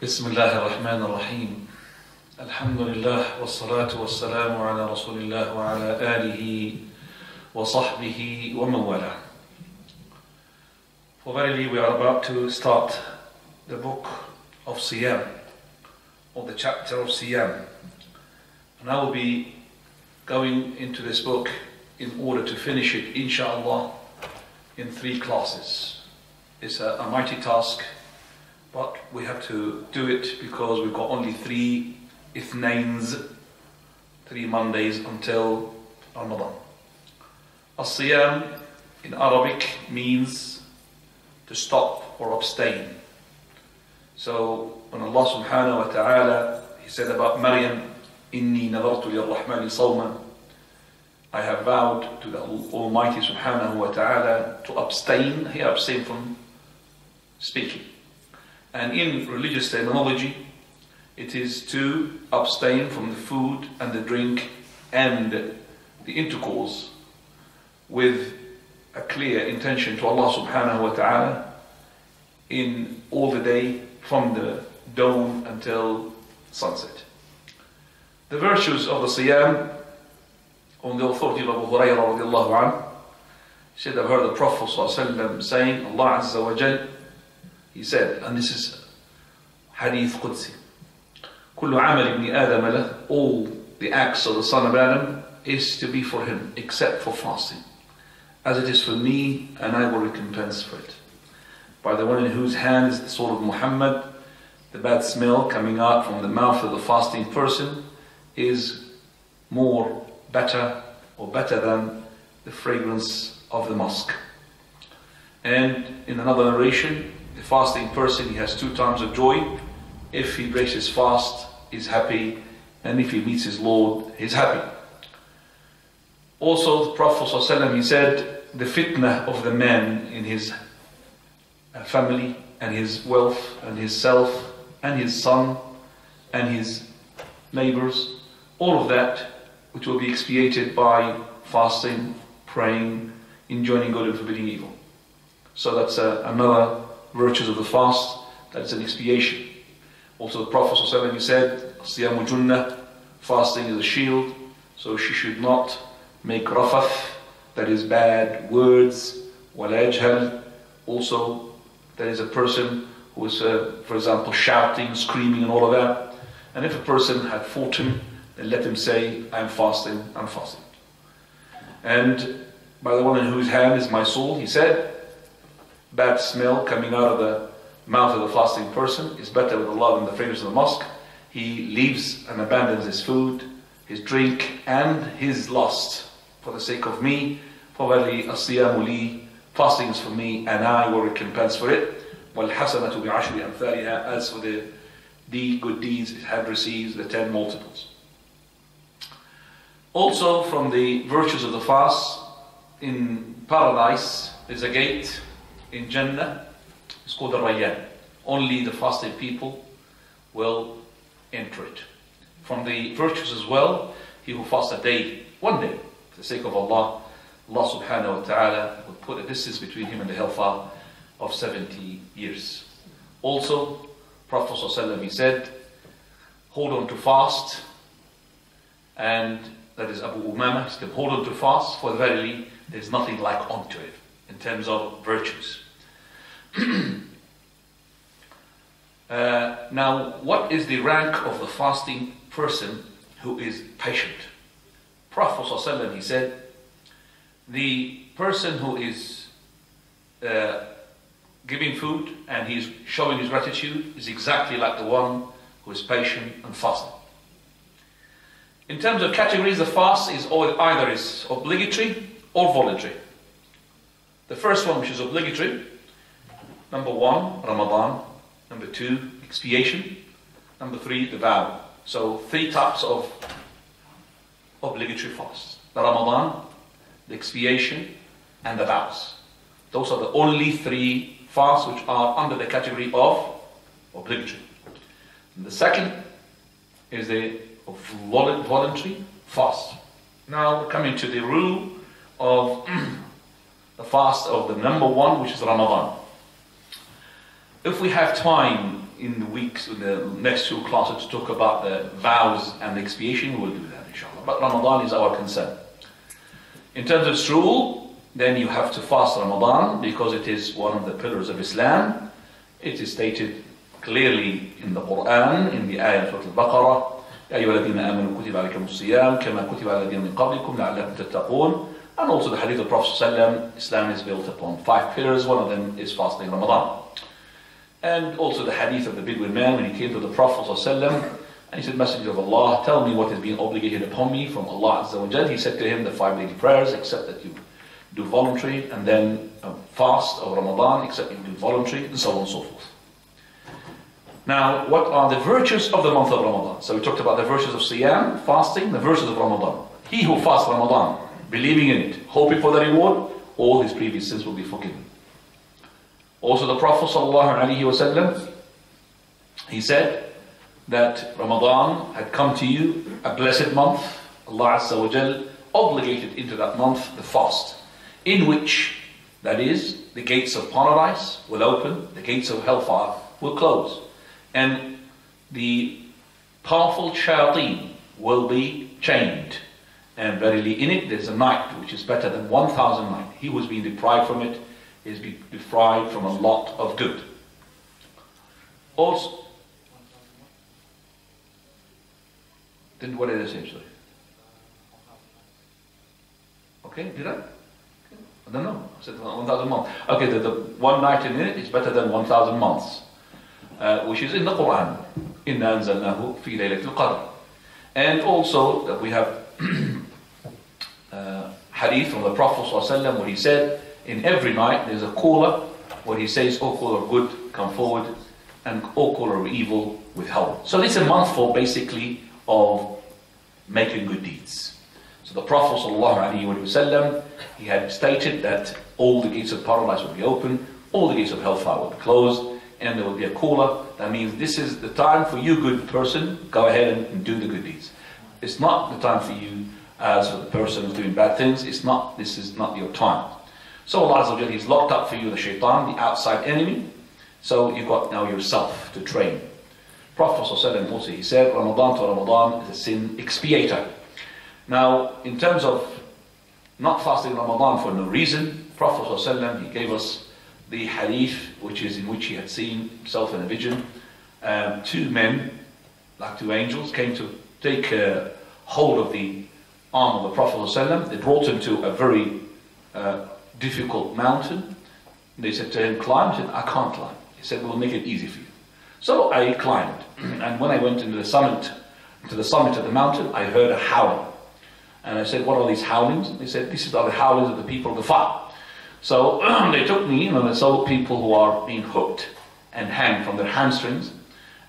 بسم الله الرحمن الرحيم الحمد لله والصلاة والسلام على رسول الله وعلى آله وصحبه ومن والاه. For verily we are about to start the book of Siyam, or the chapter of Siyam, and I will be going into this book in order to finish it inshallah in 3 classes. It's a mighty task, but we have to do it because we've got only 3 ithnains, 3 Mondays until Ramadan. As-Siyam in Arabic means to stop or abstain. So when Allah subhanahu wa ta'ala, He said about Maryam, Inni nadartu lirrahmani sawman, I have vowed to the Almighty subhanahu wa ta'ala to abstain. He abstained from speaking. And in religious terminology, it is to abstain from the food and the drink and the intercourse with a clear intention to Allah subhanahu wa ta'ala in all the day from the dawn until sunset. The virtues of the Siyam, on the authority of Abu Hurairah radiallahu anhu, said, I've heard the Prophet sallallahu alaihi wasallam saying, Allah Azza wa Jal, he said, and this is Hadith Qudsi, كل عمل ابن آدم له, all the acts of the son of Adam is to be for him except for fasting, as it is for me, and I will recompense for it. By the one in whose hand is the soul of Muhammad, the bad smell coming out from the mouth of the fasting person is better than the fragrance of the musk. And in another narration, the fasting person, he has 2 times of joy. If he breaks his fast, he's happy, and if he meets his Lord, he's happy. Also, the Prophet ﷺ, he said, the fitna of the man in his family and his wealth and his self and his son and his neighbors, all of that which will be expiated by fasting, praying, enjoining good and forbidding evil. So that's another virtues of the fast, that's an expiation. Also the Prophet ﷺ, he said, Siyamu Junnah, fasting is a shield, so she should not make rafath, that is bad words, wala yajhal. Also, there is a person who is, for example, shouting, screaming and all of that. And if a person had fought him, then let him say, I'm fasting, I'm fasting. And by the one in whose hand is my soul, he said, bad smell coming out of the mouth of the fasting person is better with Allah than the fragrance of the musk. He leaves and abandons his food, his drink, and his lust for the sake of me. For verily, as-siyamu li, fasting is for me, and I will recompense for it. وَالْحَسَنَةُ بِعَشْرِ أَمْثَالِهَا, as for the good deeds, it had received the 10 multiples. Also, from the virtues of the fast, in paradise is a gate in Jannah, it's called the Rayyan. Only the fasting people will enter it. From the virtues as well, he who fasts a day, 1 day, for the sake of Allah, Allah subhanahu wa ta'ala will put a distance between him and the hellfire of 70 years. Also, Prophet ﷺ, he said, hold on to fast, and that is Abu Umama, he said, hold on to fast, for verily there is nothing like unto it in terms of virtues. Now, what is the rank of the fasting person who is patient? Prophet ﷺ, he said, the person who is giving food and he's showing his gratitude is exactly like the one who is patient and fasting. In terms of categories, the fast is either is obligatory or voluntary. The first one, which is obligatory, number 1, Ramadan. Number 2, expiation. Number 3, the vow. So 3 types of obligatory fasts: the Ramadan, the expiation, and the vows. Those are the only 3 fasts which are under the category of obligatory. And the second is the voluntary fast. Now we're coming to the rule of the fast of the number 1, which is Ramadan. If we have time in the weeks, in the next two classes, to talk about the vows and the expiation. We will do that, inshallah. But Ramadan is our concern. In terms of rule, then you have to fast Ramadan because it is one of the pillars of Islam. It is stated clearly in the Quran, in the ayah of Surah Al-Baqarah, يا أيها الذين آمنوا كتب عليكم الصيام كما كتب على الذين من قبلكم لعلكم تتقون. And also the hadith of Prophet ﷺ, Islam is built upon 5 pillars. One of them is fasting Ramadan. And also the hadith of the Bedouin man when he came to the Prophet ﷺ, and he said, Messenger of Allah, tell me what has been obligated upon me from Allah Azza wa Jal. He said to him, the 5 daily prayers, except that you do voluntary, and then fast of Ramadan, except you do voluntary, and so on and so forth. Now, what are the virtues of the month of Ramadan? So we talked about the virtues of Siyam, fasting, the virtues of Ramadan. He who fasts Ramadan, believing in it, hoping for the reward, all his previous sins will be forgiven. Also the Prophet ﷺ, he said that Ramadan had come to you, a blessed month. Allah Azza wa Jal obligated into that month the fast, in which, that is, the gates of paradise will open, the gates of hellfire will close, and the powerful shayateen will be chained. And verily in it there is a night which is better than 1,000 nights. He who has been deprived from it is deprived from a lot of good. Also, then what did I say? Sorry. Okay, did I? I don't know. I said 1,000 months. Okay, the one night in it is better than 1,000 months, which is in the Quran. Inna anzalnahu fi laylatil qadr. And also that we have hadith from the Prophet ﷺ where he said, in every night there's a caller where he says, O caller of good, come forward, and O caller of evil, withhold. So this is a month for basically of making good deeds. So the Prophet ﷺ, he had stated that all the gates of paradise would be open, all the gates of hellfire would be closed, and there will be a caller. That means this is the time for you, good person, go ahead and do the good deeds. It's not the time for you as for the person who's doing bad things. This is not your time. So Allah Azza wa Jalla, He's locked up for you the shaitan, the outside enemy. So you've got now yourself to train. Prophet ﷺ also, he said, Ramadan to Ramadan is a sin expiator. Now, in terms of not fasting Ramadan for no reason, Prophet ﷺ, he gave us the hadith, which is in which he had seen himself in a vision. 2 men, like 2 angels, came to take hold of the arm of the Prophet ﷺ. They brought him to a very difficult mountain. They said to him, climb. He said, I can't climb. He said, we'll make it easy for you. So I climbed, and when I went into the summit of the mountain, I heard a howling. And I said, what are these howlings? They said, this is the howlings of the people of the fire. So they took me, and they saw people who are being hooked and hanged from their hamstrings,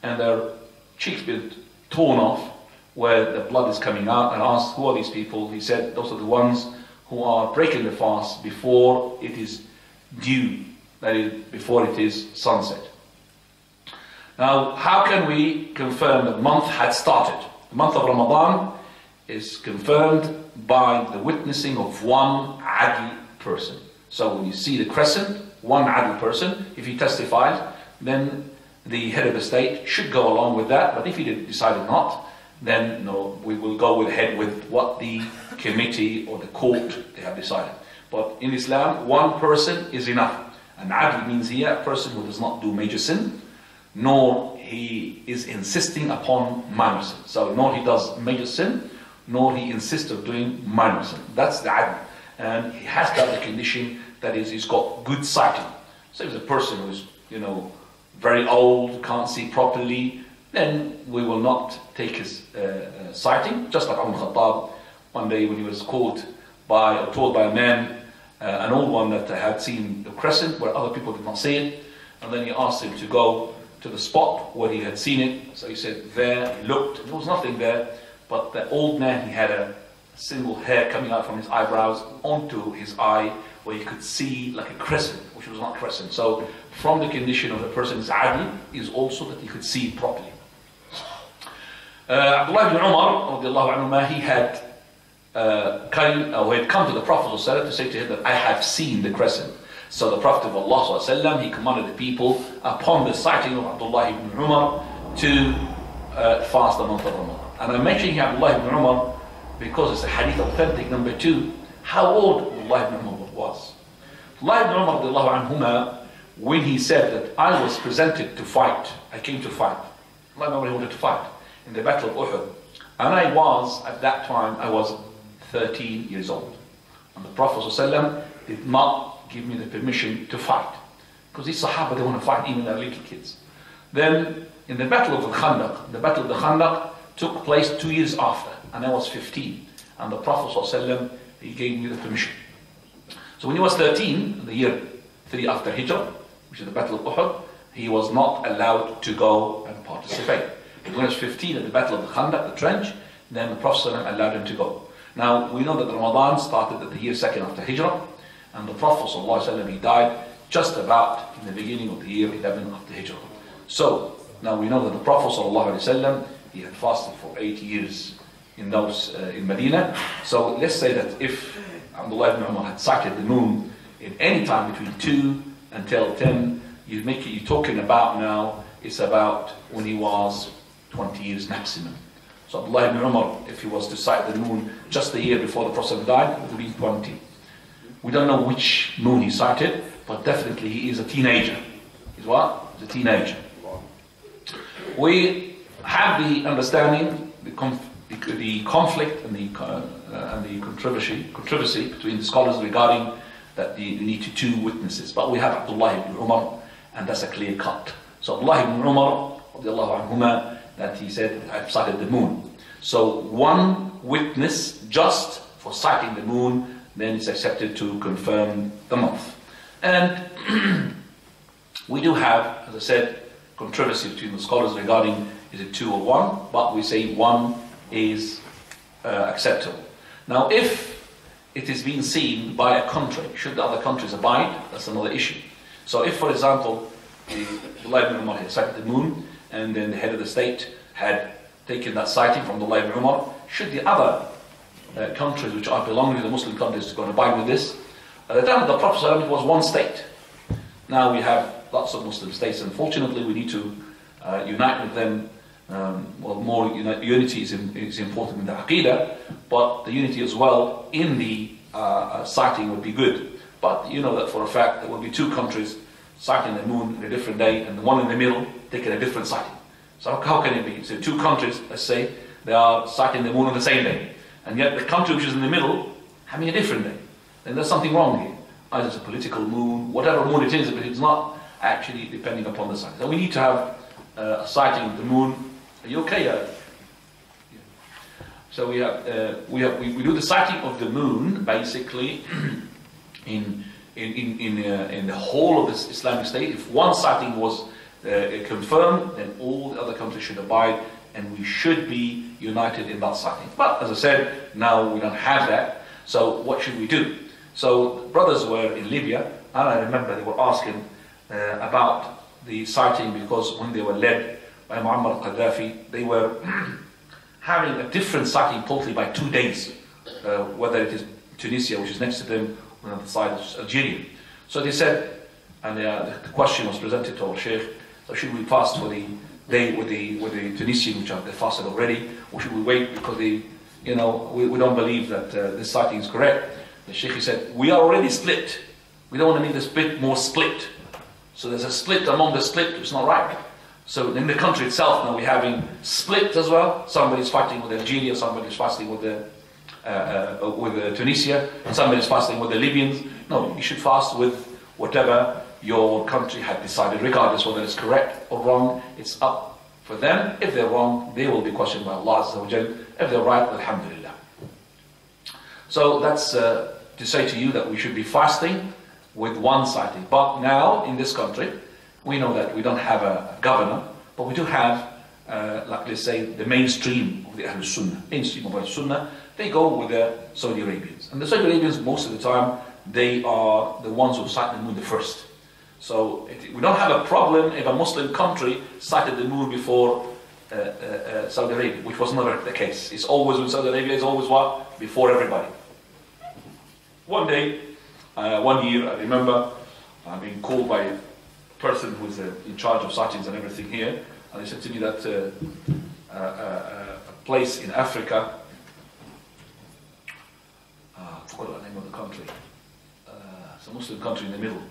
and their cheeks being torn off, where the blood is coming out, and asked, who are these people? He said, those are the ones who are breaking the fast before it is due, that is, before it is sunset. Now, how can we confirm that the month had started? The month of Ramadan is confirmed by the witnessing of one adl person. So when you see the crescent, one adl person, if he testifies, then the head of the state should go along with that. But if he decided not, then no, we will go ahead with what the committee or the court they have decided. But in Islam, one person is enough. An adl means here a person who does not do major sin, nor he is insisting upon minor sin. So nor he does major sin, nor he insists of doing minor sin. That's the adl. And he has to have the condition that is, he's got good sighting. So if it's a person who's, very old, can't see properly, then we will not take his sighting. Just like Umar Khattab, one day when he was told by a man, an old one, that had seen the crescent where other people did not see it, and then he asked him to go to the spot where he had seen it. So he said, there, he looked, there was nothing there, but the old man, he had a single hair coming out from his eyebrows onto his eye, where you could see like a crescent, which was not crescent. So from the condition of the person's adl is also that he could see properly. Abdullah ibn Umar, he had come to the Prophet ﷺ to say to him that I have seen the crescent. So the Prophet of Allah ﷺ, he commanded the people upon the sighting of Abdullah ibn Umar to fast the month of Ramadan. And I'm mentioning here Abdullah ibn Umar because it's a hadith authentic. Number two, how old Abdullah ibn Umar was. Abdullah ibn Umar radiallahu anhuma, when he said that I was presented to fight, I came to fight. Allah ibn Umar, he wanted to fight in the Battle of Uhud. And I was, at that time, I was 13 years old. And the Prophet ﷺ did not give me the permission to fight. Because these Sahaba, they want to fight even their little kids. Then, in the Battle of the Khandaq took place 2 years after, and I was 15. And the Prophet ﷺ, he gave me the permission. So when he was 13, the year 3 after Hijrah, which is the Battle of Uhud, he was not allowed to go and participate. But when he was 15 at the Battle of the Khandaq, the trench, then the Prophet ﷺ allowed him to go. Now, we know that Ramadan started at the year 2nd after Hijrah, and the Prophet ﷺ, he died just about in the beginning of the year 11 after Hijrah. So, now we know that the Prophet ﷺ, he had fasted for 8 years in Medina. So let's say that if Abdullah ibn Umar had sighted the moon in any time between 2 until 10, you're talking about now, it's about when he was 20 years maximum. So Abdullah ibn Umar, if he was to sight the moon just the year before the Prophet died, it would be 20. We don't know which moon he sighted, but definitely he is a teenager. He's what? He's a teenager. We have the understanding, the conflict and the controversy between the scholars regarding that you need two witnesses. But we have Abdullah ibn Umar, and that's a clear cut. So Abdullah ibn Umar, radiallahu anhuma, that he said, I've sighted the moon. So one witness just for sighting the moon, then it's accepted to confirm the month. And we do have, as I said, controversy between the scholars regarding is it 2 or 1, but we say 1 is acceptable. Now if it is being seen by a country, should the other countries abide? That's another issue. So if, for example, Abdullah ibn Umar had sighted the moon, and then the head of the state had taken that sighting from Abdullah ibn Umar, should the other countries which are belonging to the Muslim countries go and abide with this? At the time of the Prophet it was one state. Now we have lots of Muslim states. Unfortunately, we need to unite with them. More unity is important in the Aqidah, but the unity as well in the sighting would be good. But you know that for a fact there will be 2 countries sighting the moon in a different day, and the one in the middle taking a different sighting. So how can it be? So 2 countries, let's say, they are sighting the moon on the same day, and yet the country which is in the middle having a different day. Then there's something wrong here. Either it's a political moon, whatever moon it is, but it's not actually depending upon the sighting. So we need to have a sighting of the moon. Are you okay? Yeah. So we do the sighting of the moon basically in the whole of this Islamic state. If one sighting was confirmed, then all the other countries should abide, and we should be united in that sighting. But as I said, now we don't have that. So what should we do? So brothers were in Libya, and I remember they were asking about the sighting, because when they were led by Muammar al-Qaddafi, they were having a different sighting totally by 2 days, whether it is Tunisia, which is next to them, or on the side of Algeria. So they said, and the question was presented to our Sheikh, so should we fast for the day with the Tunisian, which they fasted already, or should we wait because we don't believe that this sighting is correct? The Sheikh said, we are already split. We don't want to make this bit more split. So there's a split among the split, it's not right. So in the country itself now we're having split as well. Somebody's fighting with Algeria, somebody's fasting with Tunisia, and somebody's fasting with the Libyans. No, you should fast with whatever your country had decided, regardless whether it's correct or wrong. It's up for them. If they're wrong, they will be questioned by Allah Azza wa Jal. If they're right, alhamdulillah. So that's to say to you that we should be fasting with one sighting. But now in this country, we know that we don't have a governor, but we do have, like let's say, the mainstream of the Ahlul Sunnah. Mainstream of Ahlul Sunnah, they go with the Saudi Arabians. And the Saudi Arabians, most of the time, they are the ones who sight the moon the first. So we don't have a problem if a Muslim country sighted the moon before Saudi Arabia, which was never the case. It's always with Saudi Arabia, it's always what? Before everybody. One day, 1 year, I remember, I'm being called by a person who's in charge of sightings and everything here, and he said to me that a place in Africa, I forgot the name of the country, it's a Muslim country in the middle.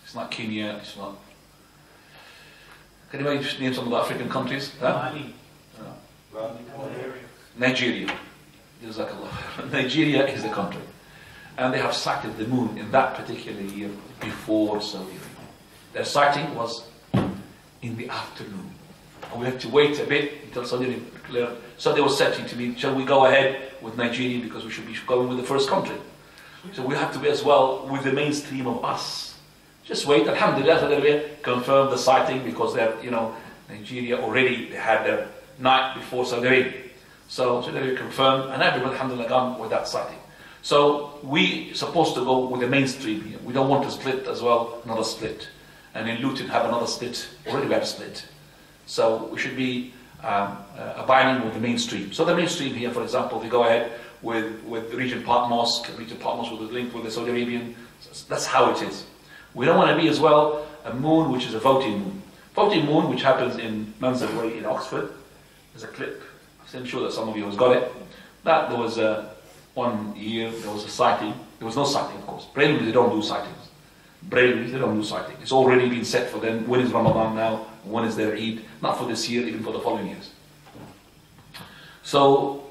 It's not Kenya, it's not... Can anybody just name some of the African countries? Huh? Nigeria. Nigeria is the country. And they have sighted the moon in that particular year before Saudi Arabia. Their sighting was in the afternoon. And we had to wait a bit until Saudi Arabia declared. So they were saying to me, shall we go ahead with Nigeria because we should be going with the first country? So we have to be as well with the mainstream of us. Just wait, alhamdulillah, Saudi Arabia confirmed the sighting because they're, Nigeria already they had their night before Saudi Arabia. So Saudi Arabia confirmed, and everyone, alhamdulillah, gone with that sighting. So we supposed to go with the mainstream here. We don't want to split as well, another split. And in Luton have another split, already we have a split. So we should be abiding with the mainstream. So the mainstream here, for example, they go ahead with the Regent Park Mosque with the link with the Saudi Arabian. That's how it is. We don't want to be as well a moon which is a voting moon. Voting moon, which happens in Mansell Way in Oxford, there's a clip. I'm sure that some of you has got it. That there was 1 year, there was a sighting. There was no sighting, of course. Brainwaves, they don't do sightings. Brainwaves, they don't do sighting. It's already been set for them. When is Ramadan now? When is their Eid? Not for this year, even for the following years. So,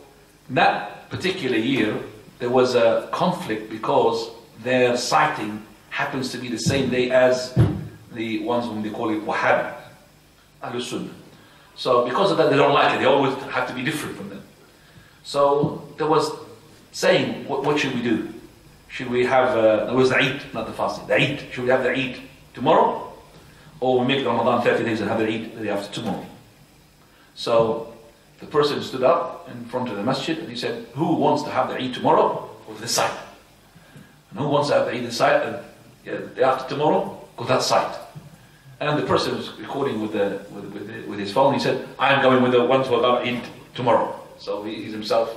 that particular year, there was a conflict because their sighting happens to be the same day as the ones whom they call it Wahhabi, Ahlul Sunnah. So because of that, they don't like it. They always have to be different from them. So there was saying, what should we do? Should we have, there was the Eid, not the fasting, the Eid. Should we have the Eid tomorrow? Or we make Ramadan 30 days and have the Eid the day after tomorrow? So the person stood up in front of the masjid and he said, who wants to have the Eid tomorrow? Go to this side. And who wants to have the Eid this side? The day after tomorrow? Go to that side. And the person was recording with his phone. He said, I am going with the ones who are going to Eid tomorrow. So he's himself.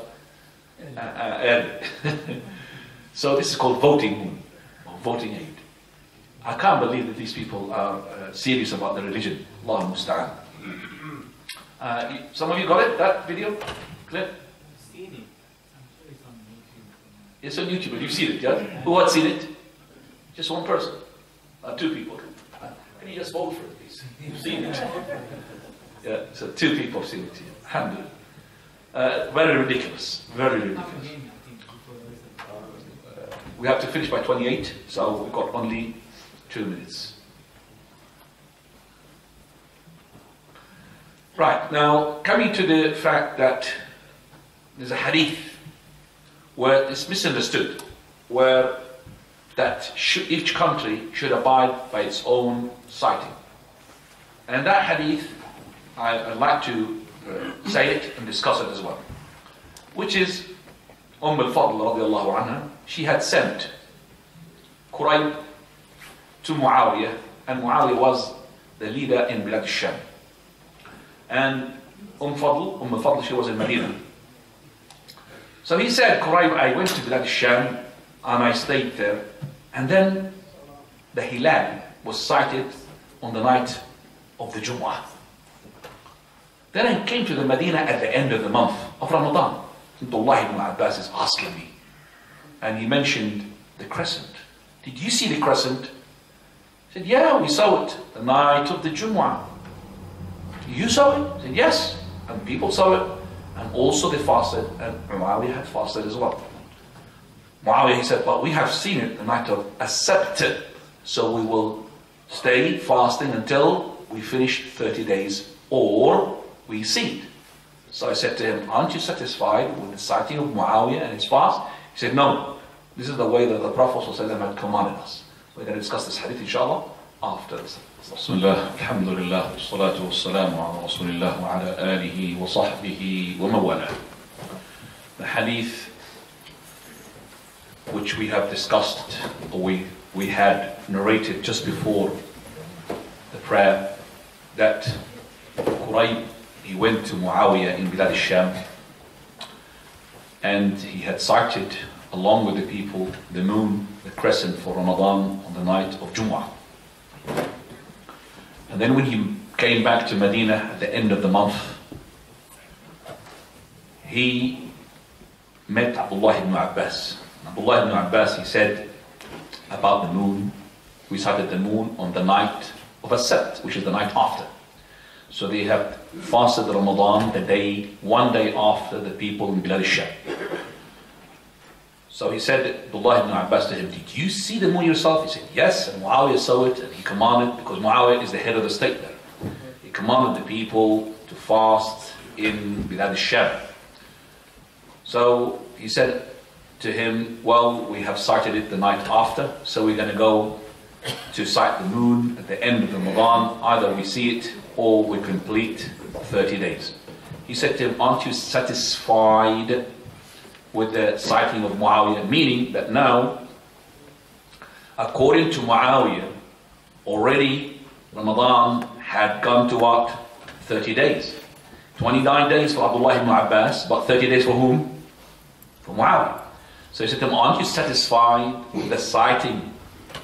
So this is called voting moon, or voting Eid. I can't believe that these people are serious about their religion. Allah musta'an. Some of you got it, that video clip? I've seen it. I'm sure it's on YouTube. It's on YouTube, but you've seen it, yeah? Who had seen it? Just one person. 2 people. Can you just vote for it, please? You've seen it. Yeah, so 2 people have seen it here. Alhamdulillah. Very ridiculous. Very ridiculous. We have to finish by 28, so we've got only 2 minutes. Right, now coming to the fact that there's a hadith where it's misunderstood, where that each country should abide by its own sighting. And that hadith, I'd like to say it and discuss it as well. Which is, al-Fadl radiallahu anha, she had sent Quraib to Muawiyah, and Muawiyah was the leader in Bilad al-Sham. And Fadl, she was in Medina. So he said, Quraib, I went to Bilad al-Sham, and I stayed there, and then the Hilal was sighted on the night of the Jumu'ah. Then I came to the Medina at the end of the month of Ramadan. Abdullah ibn Abbas is asking me, and he mentioned the crescent. Did you see the crescent? I said, yeah, we saw it the night of the Jumu'ah. You saw it? I said, yes, and people saw it, and also they fasted, and Muawiyah had fasted as well. Muawiyah, he said, but we have seen it the night of As-Sabt, so we will stay fasting until we finish 30 days, or we see it. So I said to him, aren't you satisfied with the sighting of Muawiyah and his fast? He said, no, this is the way that the Prophet ﷺ had commanded us. We're going to discuss this hadith, inshallah, after this. Bismillah, alhamdulillah, wassalatu wassalamu ala rasulillah wa ala alihi wa sahbihi wa mawala. The hadith which we have discussed, or we had narrated just before the prayer, that Quraib, he went to Muawiyah in Bilad al-Sham, and he had sighted along with the people, the moon, the crescent for Ramadan on the night of Jumu'ah. And then when he came back to Medina at the end of the month, he met Abdullah ibn Abbas. Abdullah ibn Abbas, he said about the moon, we sighted the moon on the night of As-Sabt, which is the night after. So they have fasted Ramadan the day, one day after the people in Bilad al-Sham. So he said, Abdullah ibn Abbas to him, did you see the moon yourself? He said, yes, and Muawiyah saw it, and he commanded, because Muawiyah is the head of the state there. He commanded the people to fast in Bilad al-Sham. So he said to him, well, we have sighted it the night after, so we're going to go to sight the moon at the end of Ramadan. Either we see it or we complete 30 days. He said to him, aren't you satisfied with the sighting of Muawiyah? Meaning that now, according to Muawiyah, already Ramadan had gone to what? 30 days. 29 days for Abdullah ibn Abbas, but 30 days for whom? For Muawiyah. So he said to him, aren't you satisfied with the sighting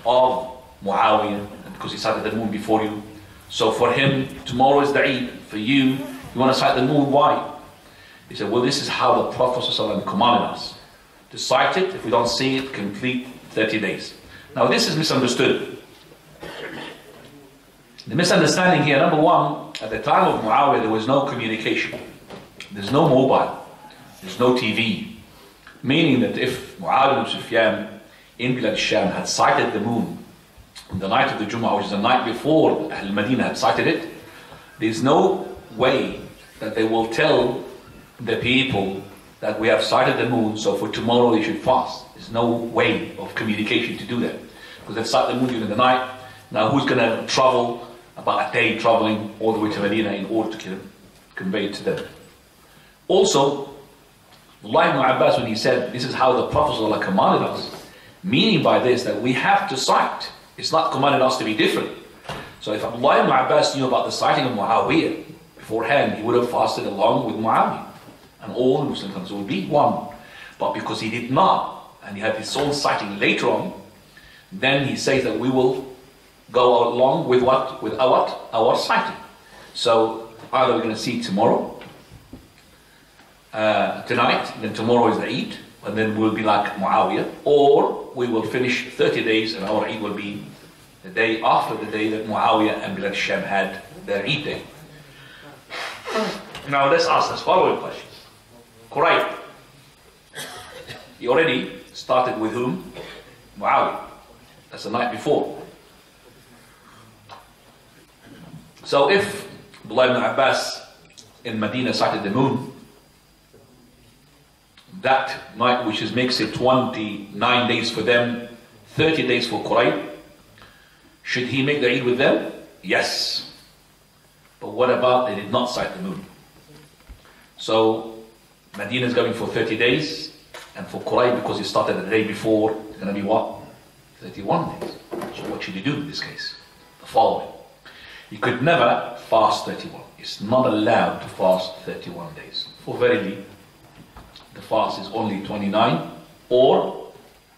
of Muawiyah? Because he sighted the moon before you. So for him, tomorrow is the Eid. For you, you want to sight the moon, why? He said, well, this is how the Prophet ﷺ commanded us. To sight it, if we don't see it, complete 30 days. Now this is misunderstood. The misunderstanding here, number one, at the time of Muawiyah, there was no communication. There's no mobile. There's no TV. Meaning that if Muawiyah ibn Sufyan in Bilad al-Sham had sighted the moon on the night of the Jumu'ah, which is the night before Al-Madinah had sighted it, there's no way that they will tell the people that we have sighted the moon, so for tomorrow they should fast. There's no way of communication to do that. Because they've sighted the moon during the night. Now who's going to travel about a day traveling all the way to Medina in order to convey it to them? Also, Abdullah ibn Abbas, when he said, this is how the Prophet ﷺ commanded us, meaning by this that we have to sight. It's not commanded us to be different. So if Abdullah ibn Abbas knew about the sighting of Muawiyah beforehand, he would have fasted along with Muawiyah. And all the Muslim countries would be one. But because he did not, and he had his own sighting later on, then he says that we will go along with what? With our sighting. So either we're going to see tomorrow, tonight, then tomorrow is the Eid, and then we'll be like Muawiyah, or we will finish 30 days and our Eid will be the day after the day that Muawiyah and Bilad al-Sham had their Eid day. Now let's ask this following question. Correct. He already started with whom? Muawiyah. That's the night before. So if Abdullah ibn Abbas in Medina sighted the moon, that night, which makes it 29 days for them, 30 days for Quraysh, should he make the Eid with them? Yes. But what about they did not sight the moon? So Medina is going for 30 days, and for Quraysh, because he started the day before, it's going to be what? 31 days. So what should he do in this case? The following. He could never fast 31. It's not allowed to fast 31 days. For verily, the fast is only 29 or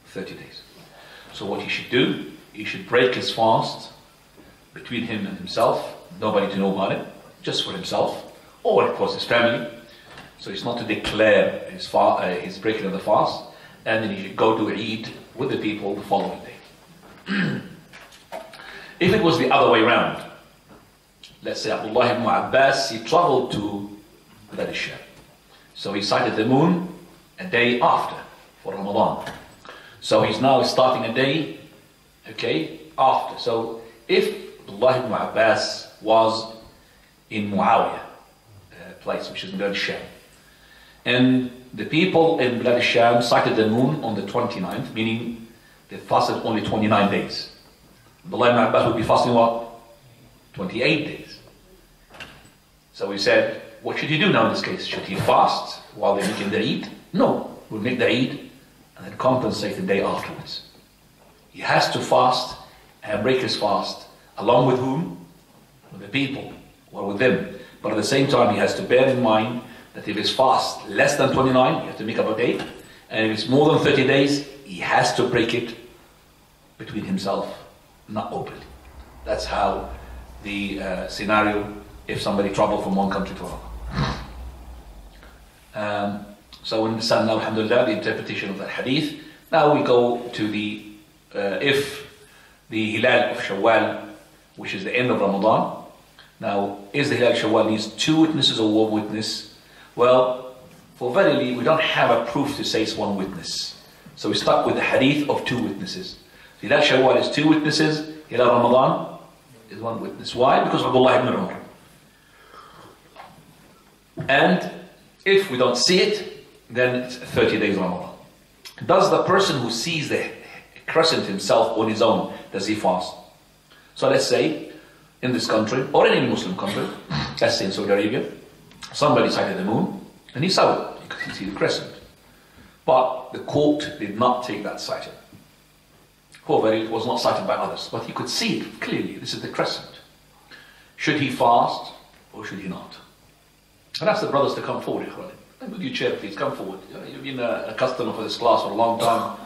30 days. So what he should do, he should break his fast between him and himself, nobody to know about it, just for himself, or of course his family. So it's not to declare his breaking of the fast, and then he should go to Eid with the people the following day. If it was the other way around, let's say Abdullah ibn Abbas, he traveled to Bilad al-Sham. So he sighted the moon a day after for Ramadan. So he's now starting a day, after. So if Abdullah ibn Abbas was in Muawiyah place, which is in Bilad al-Sham, and the people in Bilad al-Sham sighted the moon on the 29th, meaning they fasted only 29 days. Abdullah ibn Abbas would be fasting what? 28 days. So we said, what should he do now in this case? Should he fast while they're making the Eid? No, we'll make the Eid and then compensate the day afterwards. He has to fast and break his fast along with whom? With the people, or with them. But at the same time, he has to bear in mind that if his fast less than 29, you have to make up a day. And if it's more than 30 days, he has to break it between himself, not openly. That's how the scenario if somebody traveled from one country to another. So we understand now, alhamdulillah, the interpretation of that hadith. Now we go to the, if the Hilal of Shawwal, which is the end of Ramadan. Now, is the Hilal Shawwal needs 2 witnesses or 1 witness? Well, for verily, we don't have a proof to say it's 1 witness. So we stuck with the hadith of 2 witnesses. Hilal Shawwal is 2 witnesses, Hilal Ramadan is 1 witness. Why? Because of Abdullah ibn Umar. And if we don't see it, then it's 30 days Ramadan. Does the person who sees the crescent himself on his own, does he fast? So let's say, in this country, or in any Muslim country, let's say in Saudi Arabia, somebody sighted the moon, and he saw it, because he see the crescent. But the court did not take that sighting. However, it was not sighted by others, but he could see it clearly, this is the crescent. Should he fast, or should he not? And ask the brothers to come forward. With your chair, please, come forward. You've been a customer for this class for a long time.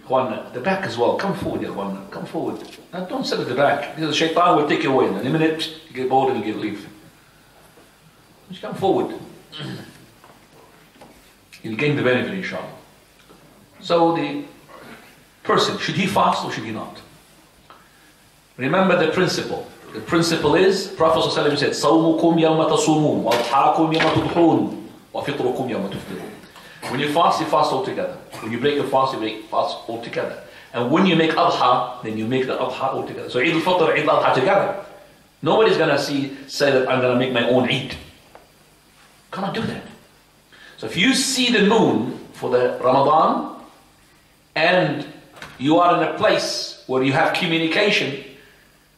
Juan, the back as well, come forward, Juan, come forward. Now, don't sit at the back, because the shaitan will take you away. In a minute, you get bored and you leave. Just come forward. You'll gain the benefit, inshallah. So the person, should he fast or should he not? Remember the principle. The principle is, Prophet ﷺ said, صَوْمُكُمْ يَوْمَ تَصُومُونَ وَأَضْحَاكُمْ يَوْمَ تُضْحُونَ وَفِطْرُكُمْ يَوْمَ تُفْطِرُونَ. When you fast all together. When you break your fast, you break fast all together. And when you make adha, then you make the adha all together. So Eid al-Fitr, Eid al-Adha together. Nobody's going to say that I'm going to make my own Eid. Cannot do that. So if you see the moon for the Ramadan, and you are in a place where you have communication,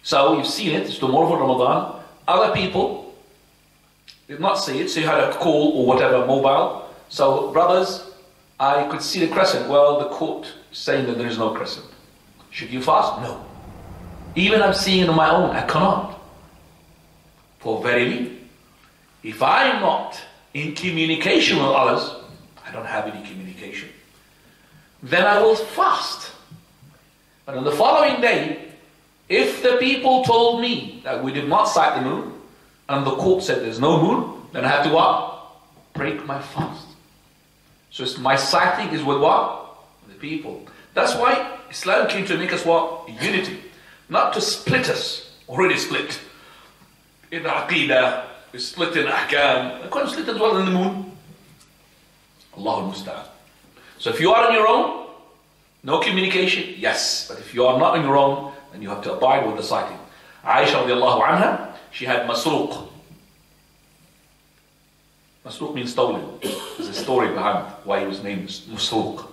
so you've seen it, it's tomorrow for Ramadan, other people did not see it, so you had a call or whatever, mobile. So brothers, I could see the crescent. Well, the court is saying that there is no crescent. Should you fast? No. Even I'm seeing it on my own, I cannot. For verily, if I'm not in communication with others, I don't have any communication, then I will fast. But on the following day, if the people told me that we did not sight the moon, and the court said there's no moon, then I have to what? Break my fast. So it's, my sighting is with what? The people. That's why Islam came to make us what? Unity. Not to split us. Already split. In Aqidah, we split in Ahkam. I couldn't split as well in the moon. Allahu Musta'an. So if you are on your own, no communication, yes. But if you are not on your own, then you have to abide with the sighting. Aisha radiallahu anha, she had masruq. Masruq means stolen. There's a story behind why he was named Masruq.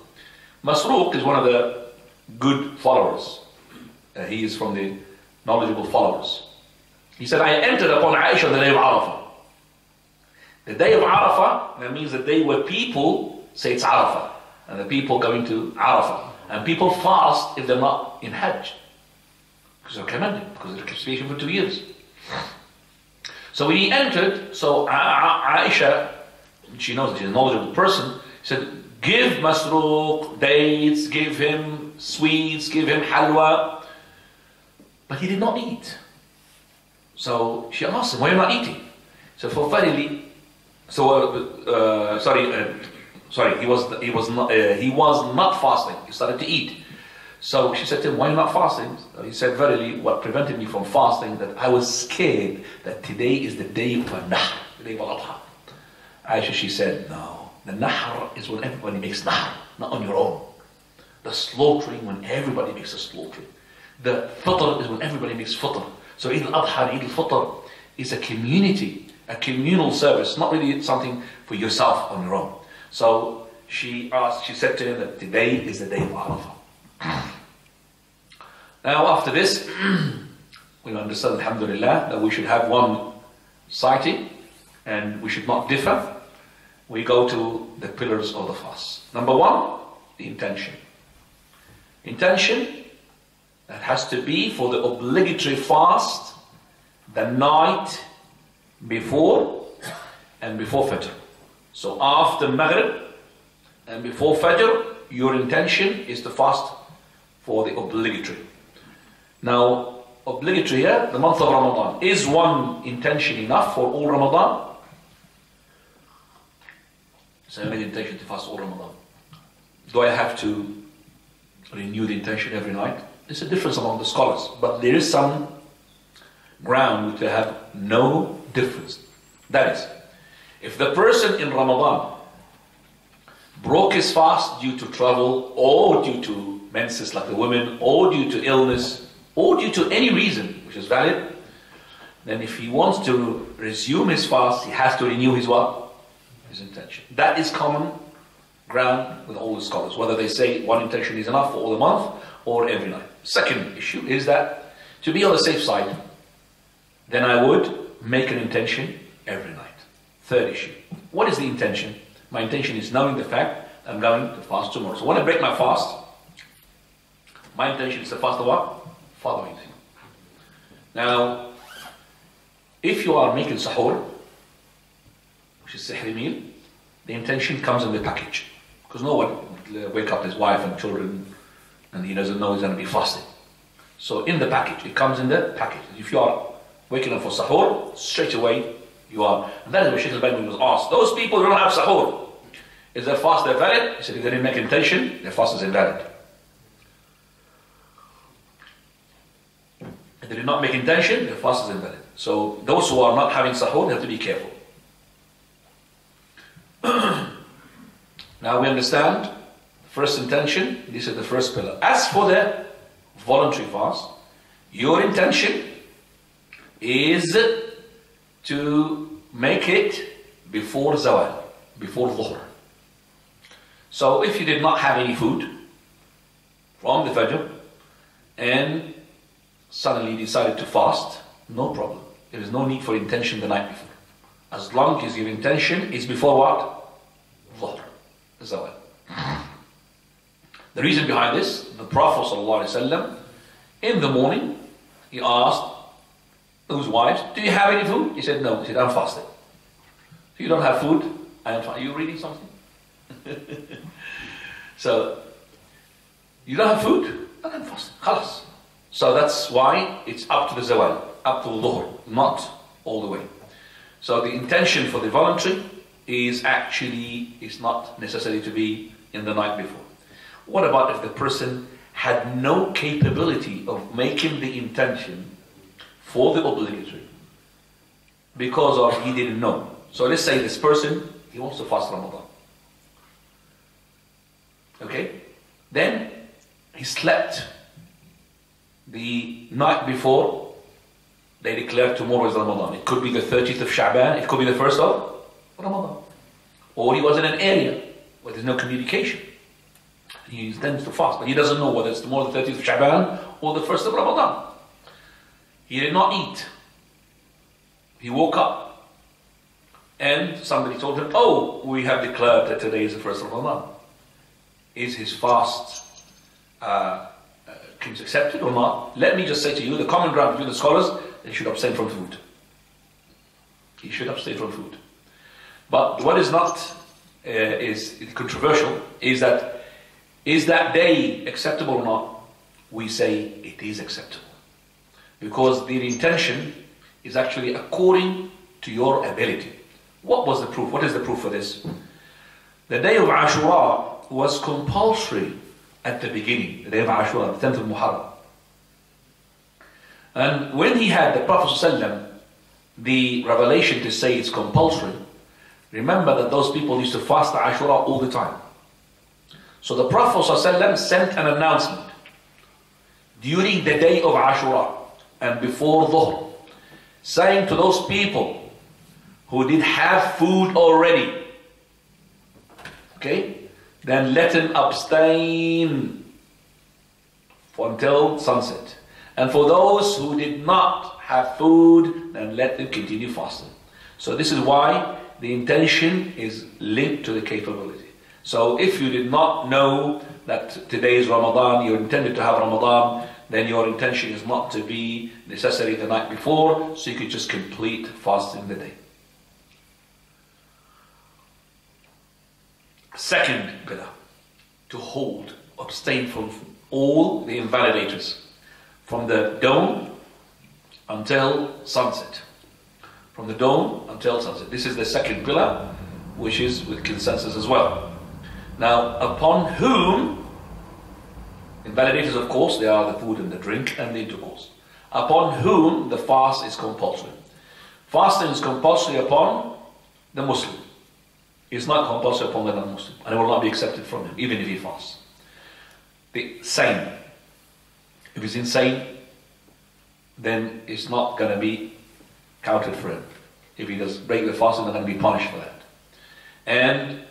Masruq is one of the good followers. He is from the knowledgeable followers. He said, I entered upon Aisha the day of Arafah. The day of Arafah, that means the day where people say it's Arafah. And the people going to Arafah. And people fast if they're not in Hajj. Because they're commanded, because they're kept for 2 years. So when he entered, so Aisha, she knows that she's a knowledgeable person, said, give Masruq dates, give him sweets, give him halwa. But he did not eat. So she asked him, why are you not eating? So for verily, he was not fasting. He started to eat. So she said to him, why are you not fasting? So he said, verily, what prevented me from fasting, that I was scared that today is the day of Nahr, the day of Al-Adha. Aisha, she said, no, the Nahr is when everybody makes Nahr, not on your own. The slaughtering, when everybody makes a slaughtering. The Fitr is when everybody makes Fitr. So Eid al-Adha, Eid al-Fitr is a community, a communal service, not really something for yourself on your own. So she said to him that today is the day of Arafah. Now after this, we understand, alhamdulillah, that we should have one sighting and we should not differ. We go to the pillars of the fast. Number one, the intention. Intention, that has to be for the obligatory fast, the night before and before Fajr. So after Maghrib and before Fajr, your intention is to fast for the obligatory. Now, obligatory here, the month of Ramadan. Is one intention enough for all Ramadan? So I made intention to fast all Ramadan. Do I have to renew the intention every night? There's a difference among the scholars, but there is some ground which they have no difference. That is, if the person in Ramadan broke his fast due to travel, or due to menses like the women, or due to illness, or due to any reason which is valid, then if he wants to resume his fast, he has to renew his what? His intention. That is common ground with all the scholars, whether they say one intention is enough for all the month or every night. Second issue is that to be on the safe side, then I would make an intention every night. Third issue, what is the intention? My intention is knowing the fact I'm going to fast tomorrow. So when I break my fast, my intention is to fast the what? Following thing. Now, if you are making sahur, which is sihri meal, the intention comes in the package. Because no one would wake up his wife and children and he doesn't know he's going to be fasting. So in the package, it comes in the package. If you are waking up for sahur, straight away you are. And that is what Sheikh al-Albani was asked. Those people who don't have sahur, is their fast valid? He said if they didn't make intention, their fast is invalid. If they did not make intention, their fast is invalid. So those who are not having sahur, they have to be careful. Now we understand first intention, this is the first pillar. As for the voluntary fast, your intention is to make it before zawal, before dhuhr. So if you did not have any food from the Fajr and suddenly decided to fast, no problem. There is no need for intention the night before. As long as your intention is before what? Dhuhr, zawal. The reason behind this, the Prophet ﷺ, in the morning, he asked his wives, do you have any food? He said, no. He said, I'm fasting. If you don't have food, I am fasting. Are you reading something? So, you don't have food? I'm fasting. Khalas. So that's why it's up to the zawal, up to the dhuhr, not all the way. So the intention for the voluntary is not necessary to be in the night before. What about if the person had no capability of making the intention for the obligatory because of he didn't know? So let's say this person, he wants to fast Ramadan. Okay? Then he slept the night before they declared tomorrow is Ramadan. It could be the 30th of Sha'ban, it could be the 1st of Ramadan. Or he was in an area where there's no communication. He intends to fast, but he doesn't know whether it's tomorrow the 30th of Sha'ban or the 1st of Ramadan. He did not eat. He woke up and somebody told him, oh, we have declared that today is the 1st of Ramadan. Is his fast accepted or not? Let me just say to you, the common ground between the scholars, they should abstain from food. He should abstain from food. But what is not is controversial is that day acceptable or not? We say it is acceptable. Because the intention is actually according to your ability. What was the proof? What is the proof for this? The day of Ashura was compulsory at the beginning. The day of Ashura, the 10th of Muharram. And when he had the Prophet ﷺ, the revelation to say it's compulsory, remember that those people used to fast Ashura all the time. So the Prophet ﷺ sent an announcement during the day of Ashura and before Dhuhr, saying to those people who did have food already, okay, then let them abstain until sunset. And for those who did not have food, then let them continue fasting. So this is why the intention is linked to the capability. So if you did not know that today is Ramadan, you intended to have Ramadan, then your intention is not to be necessary the night before, so you could just complete fasting the day. Second pillar, to hold, abstain from all the invalidators, from the dawn until sunset. From the dawn until sunset. This is the second pillar, which is with consensus as well. Now, upon whom, invalidators of course, they are the food and the drink and the intercourse. Upon whom the fast is compulsory. Fasting is compulsory upon the Muslim. It's not compulsory upon the non-Muslim, and it will not be accepted from him, even if he fasts. The sane. If he's insane, then it's not going to be counted for him. If he does break the fasting, they're going to be punished for that. And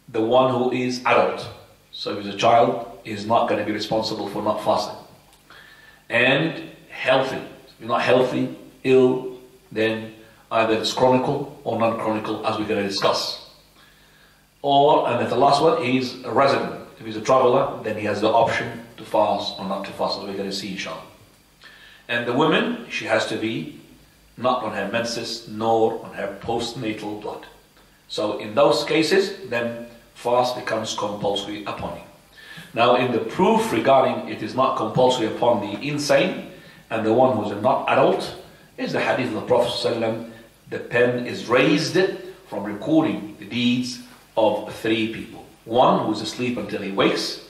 the one who is adult, so if he's a child, is not going to be responsible for not fasting. And healthy. If you're not healthy, ill, then either it's chronicle or non-chronicle, as we're going to discuss. Or, and then the last one, he's a resident. If he's a traveler, then he has the option to fast or not to fast, as we're going to see, inshallah. And the woman, she has to be not on her menses, nor on her postnatal blood. So in those cases, then fast becomes compulsory upon you. Now in the proof regarding it is not compulsory upon the insane and the one who is not adult, is the hadith of the Prophet ﷺ, the pen is raised from recording the deeds of 3 people. One who is asleep until he wakes,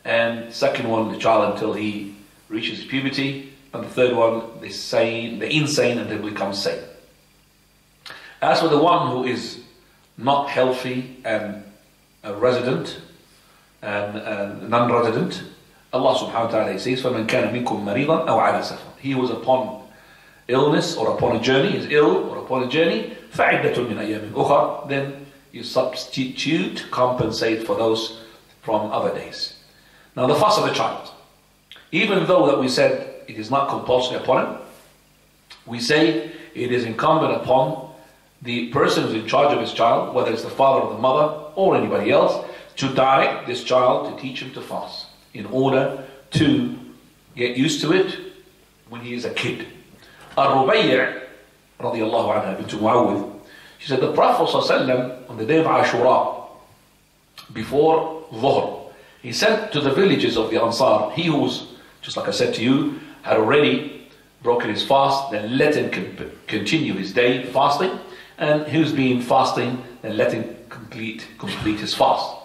and second one, the child until he reaches puberty, and the third one, the insane until he becomes sane. As for the one who is not healthy and a resident and non-resident, Allah subhanahu wa ta'ala says, فَمَنْ كَانَ مِنْكُمْ مَرِيضًا أَوْ عَلَى سَفَرٍ. He who is upon illness or upon a journey, is ill or upon a journey, فَعِدَّةٌ مِنْ أَيَّامٍ أُخَرَ. Then you substitute, compensate for those from other days. Now the fast of the child. Even though that we said it is not compulsory upon him, we say it is incumbent upon the person who's in charge of his child, whether it's the father or the mother or anybody else, to direct this child to teach him to fast in order to get used to it when he is a kid. Ar-Rubayy' radiyallahu anha bint Muawwidh, she said the Prophet ﷺ, on the day of Ashura, before Dhuhr, he said to the villages of the Ansar, he who was, just like I said to you, had already broken his fast, then let him continue his day fasting, and who's been fasting, then let him complete his fast.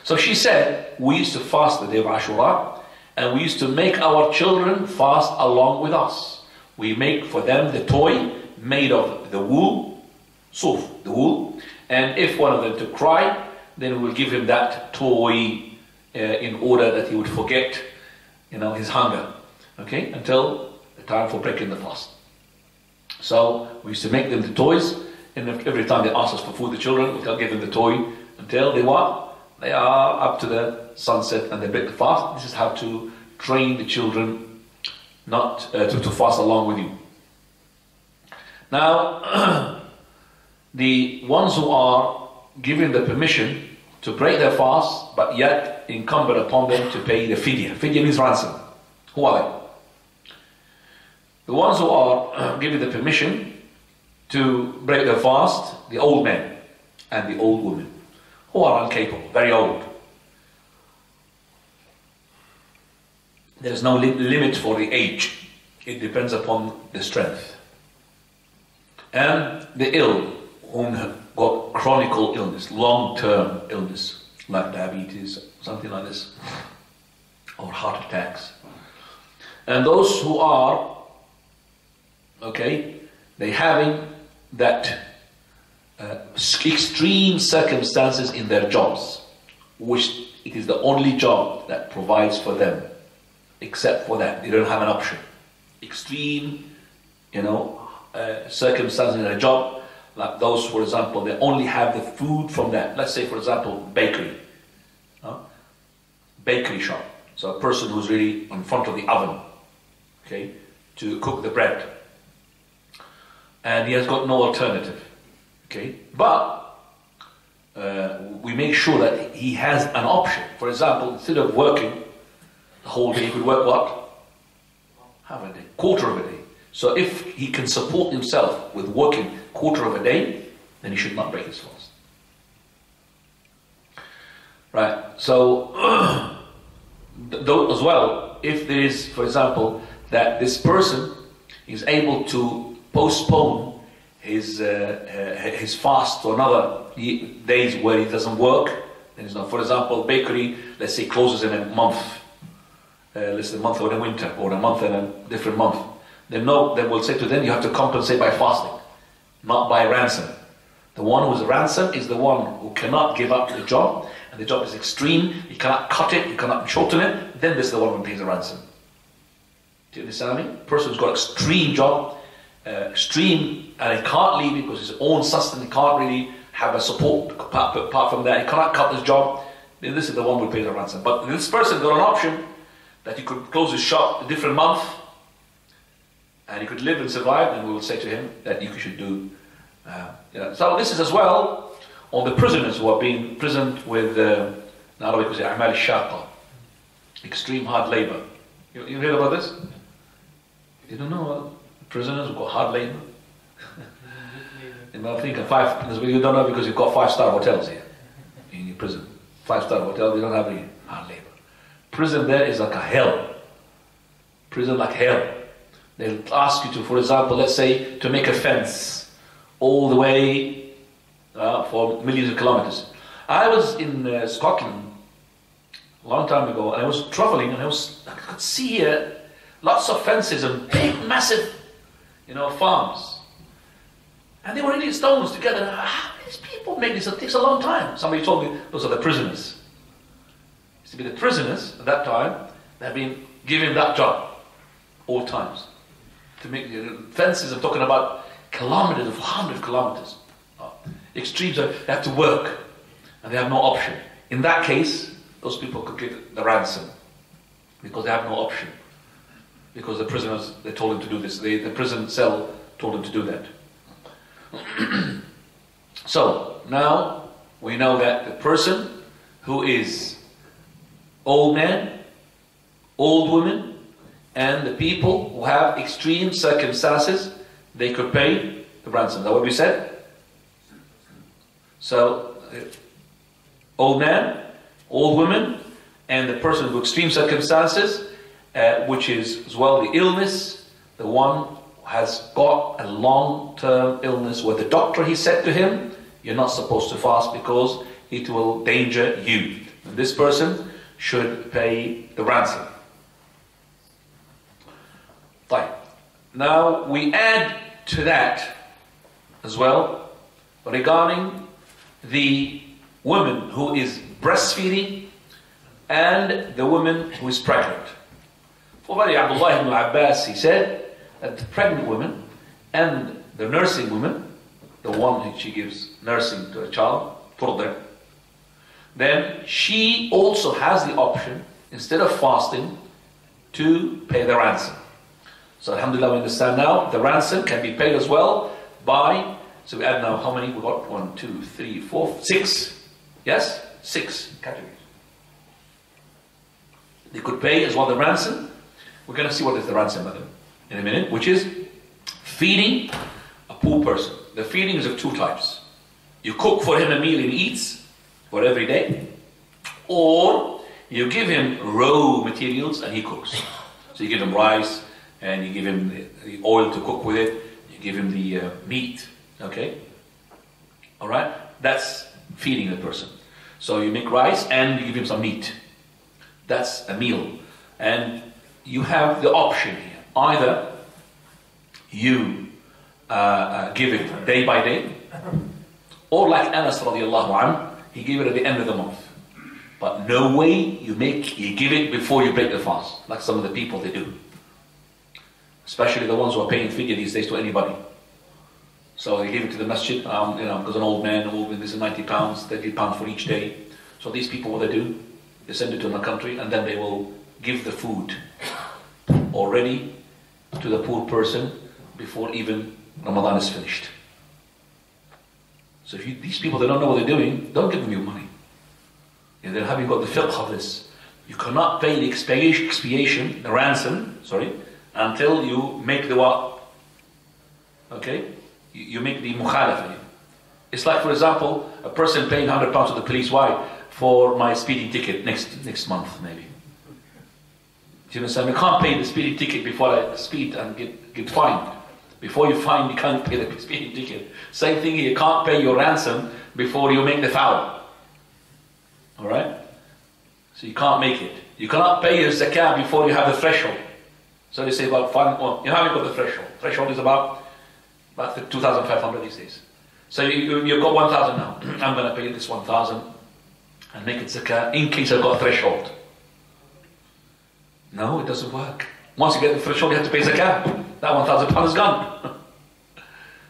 So she said, we used to fast the day of Ashura, and we used to make our children fast along with us. We make for them the toy made of the wool, suf, the wool, and if one of them to cry, then we will give him that toy in order that he would forget, his hunger, okay, until the time for breaking the fast. So we used to make them the toys, and every time they ask us for food, the children, we'll give them the toy until they what? They are up to the sunset and they break the fast. This is how to train the children not to fast along with you. Now, the ones who are given the permission to break their fast, but yet incumbent upon them to pay the fidya. Fidya means ransom. Who are they? The ones who are given the permission to break their fast, the old men and the old women, who are incapable, very old. There is no limit for the age. It depends upon the strength. And the ill, who have got chronic illness, long-term illness, like diabetes, something like this, or heart attacks. And those who are, they having that extreme circumstances in their jobs, which it is the only job that provides for them. Except for that, they don't have an option. Extreme, circumstances in their job, like those, for example, they only have the food from that. Let's say, for example, bakery shop. So a person who's really in front of the oven, to cook the bread, and he has got no alternative. But we make sure that he has an option. For example, instead of working the whole day, he could work what? Half a day, quarter of a day. So if he can support himself with working quarter of a day, then he should not break his fast. Right. So, as well, if there is, for example, that this person is able to postpone his fast to another days where he doesn't work, then it's not. For example, bakery, let's say, closes in a month. Let's say a month or a winter, or a month and a different month. Then we'll say to them, you have to compensate by fasting, not by ransom. The one who's a ransom is the one who cannot give up the job, and the job is extreme, you cannot cut it, you cannot shorten it, then this is the one who pays the ransom. Do you understand what I mean? Person who's got extreme job, extreme, and he can't leave it because his own sustenance, he can't really have a support apart from that, he cannot cut his job, then this is the one who pays the ransom. But this person got an option that he could close his shop a different month, and he could live and survive, and we will say to him that you should do. So this is as well on the prisoners who are being imprisoned with in Arabic we say a'mal al-shaqa, extreme hard labor. You heard about this? You don't know prisoners who got hard labor? I think you don't know because you've got 5-star hotels here in your prison. 5-star hotel, you don't have any hard labor. Prison there is like a hell. Prison like hell. They'll ask you to, for example, let's say, to make a fence all the way for millions of kilometers. I was in Scotland a long time ago, and I was traveling, and I could see lots of fences and big, massive, farms. And they were really stones together. How these people make this? It takes a long time. Somebody told me those are the prisoners. Used to be the prisoners at that time. They've been given that job all times to make fences. I'm talking about kilometers, 100 kilometers. Extremes. They have to work, and they have no option. In that case, those people could get the ransom because they have no option. Because the prisoners, they told them to do this. The prison cell told them to do that. So now we know that the person who is old man, old woman, and the people who have extreme circumstances, they could pay the ransom. Is that what we said? So, old man, old woman, and the person with extreme circumstances, which is as well the illness, the one has got a long-term illness where the doctor, he said to him, you're not supposed to fast because it will danger you. And this person should pay the ransom. Fine. Now we add to that as well regarding the woman who is breastfeeding and the woman who is pregnant. For Abdullah ibn Abbas, he said that the pregnant woman and the nursing woman, the one who she gives nursing to a child, further, then she also has the option, instead of fasting, to pay the ransom. So alhamdulillah, we understand now, the ransom can be paid as well by, so we add now how many? We got 1, 2, 3, 4, 6. Yes? 6 categories. They could pay as well the ransom. We're going to see what is the ransom in a minute, which is feeding a poor person. The feeding is of 2 types. You cook for him a meal he eats for every day, or you give him raw materials and he cooks. So you give him rice, and you give him the oil to cook with it, you give him the meat, okay? Alright? That's feeding the person. So you make rice and you give him some meat. That's a meal. And you have the option here. Either you give it day by day, or like Anas radiallahu anhu, he gave it at the end of the month. But no way you give it before you break the fast, like some of the people they do. Especially the ones who are paying fidya these days to anybody. So they give it to the masjid, because an old man, this is £90, £30 for each day. So these people, what they do, they send it to another country, and then they will give the food already to the poor person before even Ramadan is finished. So if these people, they don't know what they're doing, don't give them your money. And then having got the fiqh of this, you cannot pay the expiation, the ransom, until you make the what? Okay? You make the mukhalafa. It's like, for example, a person paying £100 to the police. Why? for my speeding ticket next month, maybe. Do you understand? You can't pay the speeding ticket before I speed and get fined. Before you fine, you can't pay the speeding ticket. Same thing here, you can't pay your ransom before you make the foul. Alright? So you can't make it. You cannot pay your zakah before you have the threshold. So they say about you haven't got the threshold. Threshold is about 2,500 these days. So you've got 1,000 now. I'm going to pay this 1,000 and make it zakah in case I've got a threshold. No, it doesn't work. Once you get the threshold, you have to pay zakah. That 1,000 pounds is gone.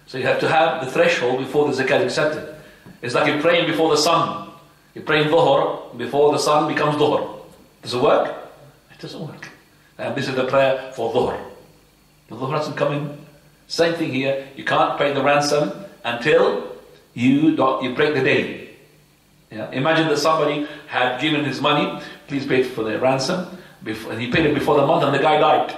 So you have to have the threshold before the zakah is accepted. It's like you're praying before the sun. You're praying dhuhr before the sun becomes dhuhr. Does it work? It doesn't work. And this is the prayer for dhuhr. The dhuhr hasn't come in. Same thing here. You can't pay the ransom until you break the day. Yeah? Imagine that somebody had given his money, please pay for the ransom, and he paid it before the month and the guy died.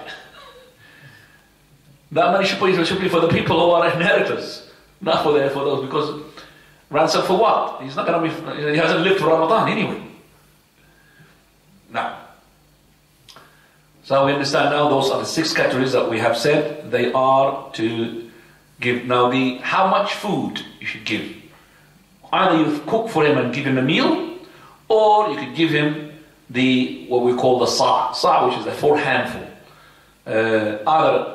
That money should be for the people who are inheritors, not for those, because ransom for what? He's not going to be, he hasn't lived for Ramadan anyway. Now, so we understand now those are the 6 categories that we have said. They are to give. Now how much food you should give. Either you cook for him and give him a meal, or you could give him what we call the sa', which is a 4 handful. Either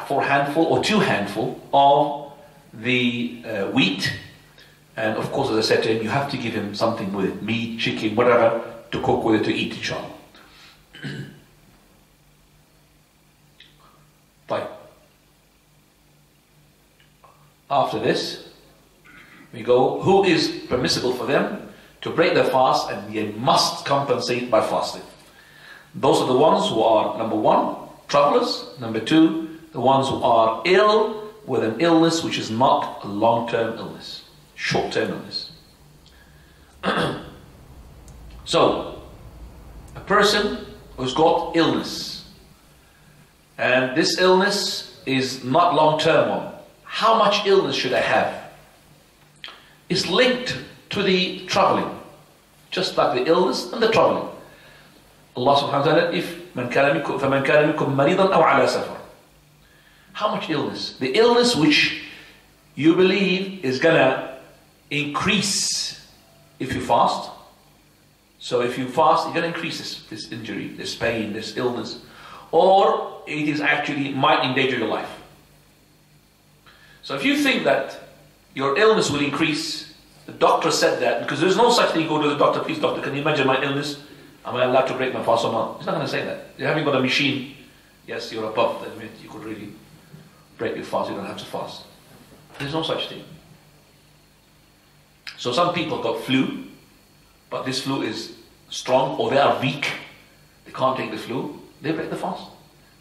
4 handful or 2 handful of the wheat. And of course, as I said to him, you have to give him something with it, meat, chicken, whatever, to cook with it, to eat, inshallah. Right. After this, we go, who is permissible for them to break their fast, and they must compensate by fasting. Those are the ones who are, number 1, travelers. Number 2, the ones who are ill with an illness which is not a long-term illness, short-term illness. So, a person who's got illness, and this illness is not long-term one. How much illness should I have? It's linked to the traveling, just like the illness and the traveling. Allah subhanahu wa ta'ala, if فَمَنْ كَانَ مِنْكُمْ مَرِيضًا أَوْ عَلَى سَفَرٍ. How much illness? The illness which you believe is going to increase if you fast. So if you fast, you're going to increase this injury, this pain, this illness. Or it is actually might endanger your life. So if you think that your illness will increase, the doctor said that, because there's no such thing, go to the doctor, please doctor, can you imagine my illness? Am I allowed to break my fast or not? He's not going to say that. You haven't got a machine, yes, you're above the limit, you could really break your fast, you don't have to fast. There's no such thing. So some people got flu, but this flu is strong, or they are weak, they can't take the flu, they break the fast.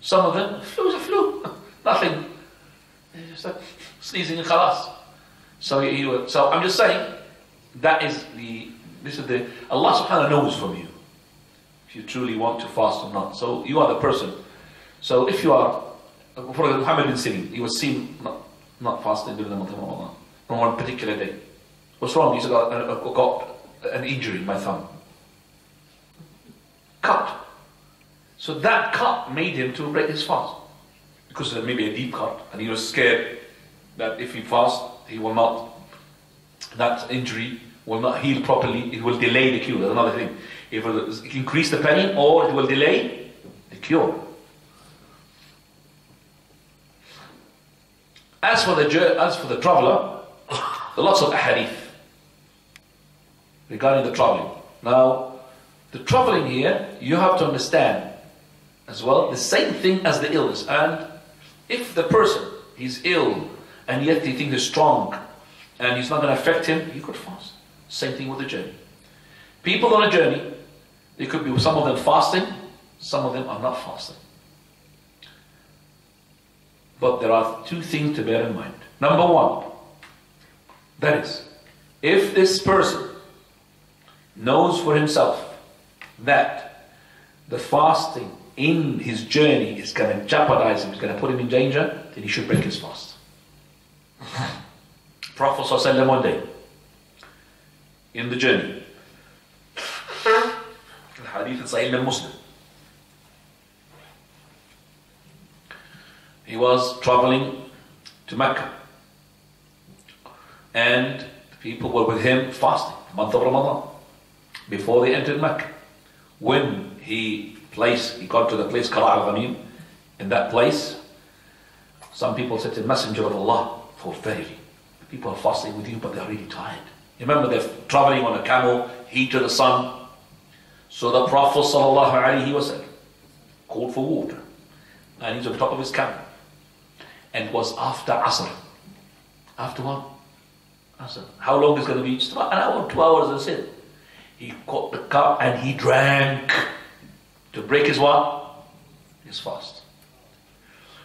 Some of them, flu is a flu, nothing. They're just like sneezing and khalas. So I'm just saying, this is the, Allah subhanahu wa ta'ala knows from you, if you truly want to fast or not. So you are the person. So if you are, for example, Muhammad bin Sirin, he was seen not fasting during the month of Ramadan, on one particular day. What's wrong? He's got an injury in my thumb. Cut. So that cut made him to break his fast. Because there may be a deep cut, and he was scared that if he fasts, he will not, that injury will not heal properly, it will delay the cure. That's another thing. It will increase the pain, or it will delay the cure. As for the traveler, there are lots of ahadith regarding the traveling. Now, the traveling here, you have to understand as well the same thing as the illness. And if the person is ill and yet he thinks he's strong and it's not going to affect him, he could fast. Same thing with the journey. People on a journey, they could be some of them fasting, some of them are not fasting. But there are 2 things to bear in mind. Number 1, that is, if this person knows for himself that the fasting in his journey is going to jeopardize him, is going to put him in danger, then he should break his fast. Prophet ﷺ one day, in the journey, Hadith in Sahih Muslim. He was traveling to Mecca. And the people were with him fasting, the month of Ramadan, before they entered Mecca. When he got to the place, Qara al-Ghamim, in that place, some people said to the Messenger of Allah, for verily, people are fasting with you, but they're really tired. You remember they're traveling on a camel, heat of the sun. So the Prophet ﷺ called for water. And he's on top of his camel. And it was after Asr. After what? Asr. How long is it going to be? Just about an hour, 2 hours, as I said. He caught the cup and he drank to break his what? His fast.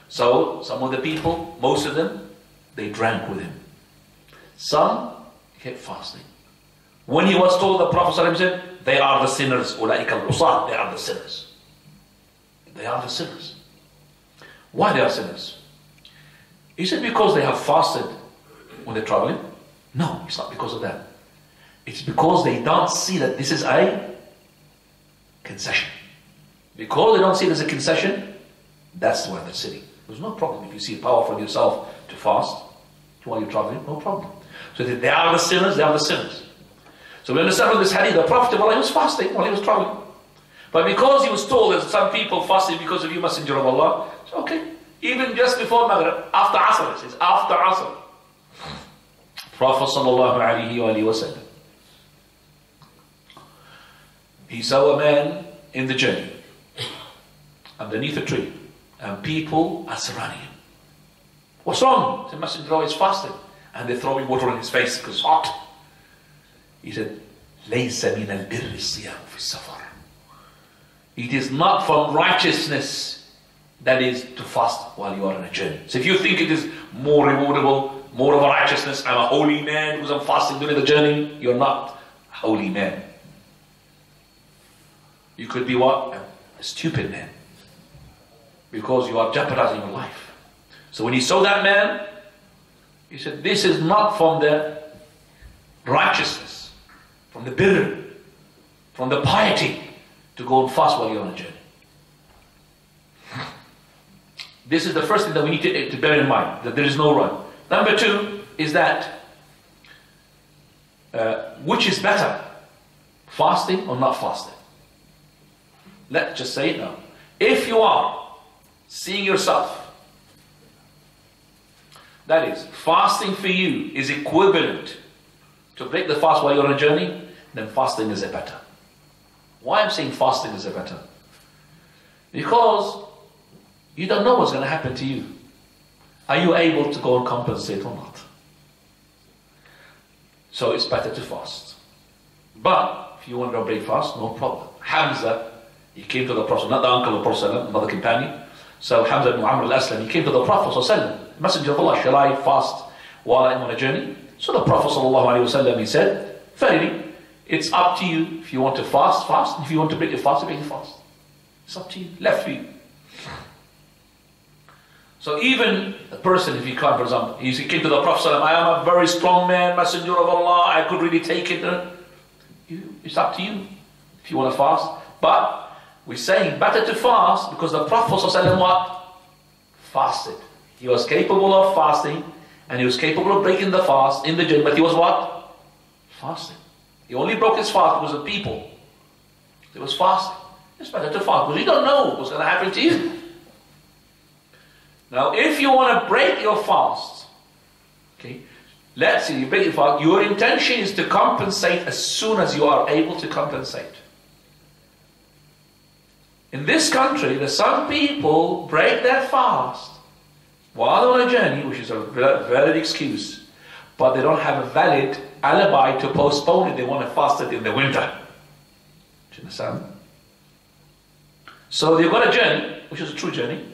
So some of the people, most of them, they drank with him. Some kept fasting. When he was told, the Prophet ﷺ said, they are the sinners. أُولَٰئِكَ الْعُصَاةِ. They are the sinners. They are the sinners. Why they are sinners? Is it because they have fasted when they're traveling? No, it's not because of that. It's because they don't see that this is a concession. Because they don't see it as a concession, that's why they're sinning. There's no problem if you see power for yourself to fast while you're traveling, no problem. So they are the sinners, they are the sinners. So we understand from this hadith, the Prophet he was fasting while he was traveling. But because he was told that some people fasting because of you, Messenger of Allah, so okay, even just before Maghrib, after Asr, it says, after Asr. Prophet sallallahu alayhi wa sallam, he saw a man in the journey, underneath a tree, and people are surrounding him. What's wrong? The Messenger of Allah is fasting. And they're throwing water on his face because it's hot. He said, لَيْسَ مِنَ الْبِرِّ الصِّيَامُ فِي السَّفَرِ. It is not from righteousness that is to fast while you are on a journey. So if you think it is more rewardable, more of a righteousness, I'm a holy man because I'm fasting during the journey, you're not a holy man. You could be what? A stupid man. Because you are jeopardizing your life. So when he saw that man, he said, this is not from the righteousness, from the birr, from the piety to go and fast while you're on a journey. This is the first thing that we need to bear in mind, that there is no run. Number two is that, which is better, fasting or not fasting? Let's just say it now. If you are seeing yourself, that is, fasting for you is equivalent to break the fast while you're on a journey, then fasting is a better. Why I'm saying fasting is a better? Because you don't know what's going to happen to you. Are you able to go and compensate or not? So it's better to fast. But if you want to break fast, no problem. Hamza, he came to the Prophet, not the uncle of the Prophet, another companion. So Hamza ibn Amr al-Aslam, he came to the Prophet, Messenger of Allah, shall I fast while I'm on a journey? So the Prophet he said, verily, it's up to you. If you want to fast, fast. If you want to break your fast, break your fast. It's up to you, left for you. So even the person, if he can't, for example, he came to the Prophet, I am a very strong man, Messenger of Allah, I could really take it. It's up to you if you want to fast. But we're saying better to fast because the Prophet what? Fasted. He was capable of fasting and he was capable of breaking the fast in the gym, but he was what? Fasting. He only broke his fast because of people. He was fasting. It's better to fast because you don't know what's going to happen to you. Now, if you want to break your fast, okay, let's say you break your fast, your intention is to compensate as soon as you are able to compensate. In this country, there's some people break their fast while on a journey, which is a valid excuse, but they don't have a valid alibi to postpone it. They want to fast it in the winter. Do you understand? So they've got a journey, which is a true journey.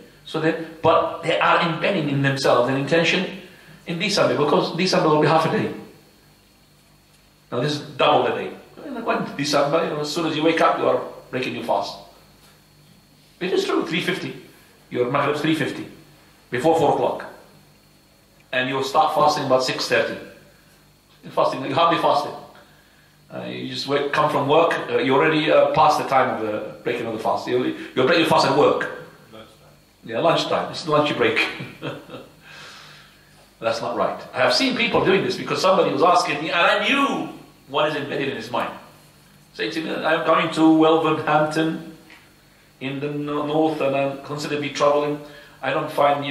But they are embedding in themselves an intention in December, because December will be half a day. Now this is double the day. When December, as soon as you wake up, you are breaking your fast. It is true, 3:50. Your Maghrib is 3:50. Before 4 o'clock. And you'll start fasting about 6:30. You're hardly fasting. You just come from work, you already past the time of breaking of the fast. You'll break your fast at work. Lunchtime. Yeah, lunchtime. It's the lunch break. That's not right. I have seen people doing this because somebody was asking me, and I knew what is embedded in his mind. Saying to me, I'm going to Wolverhampton in the north, and I'm considered to be traveling. I don't find,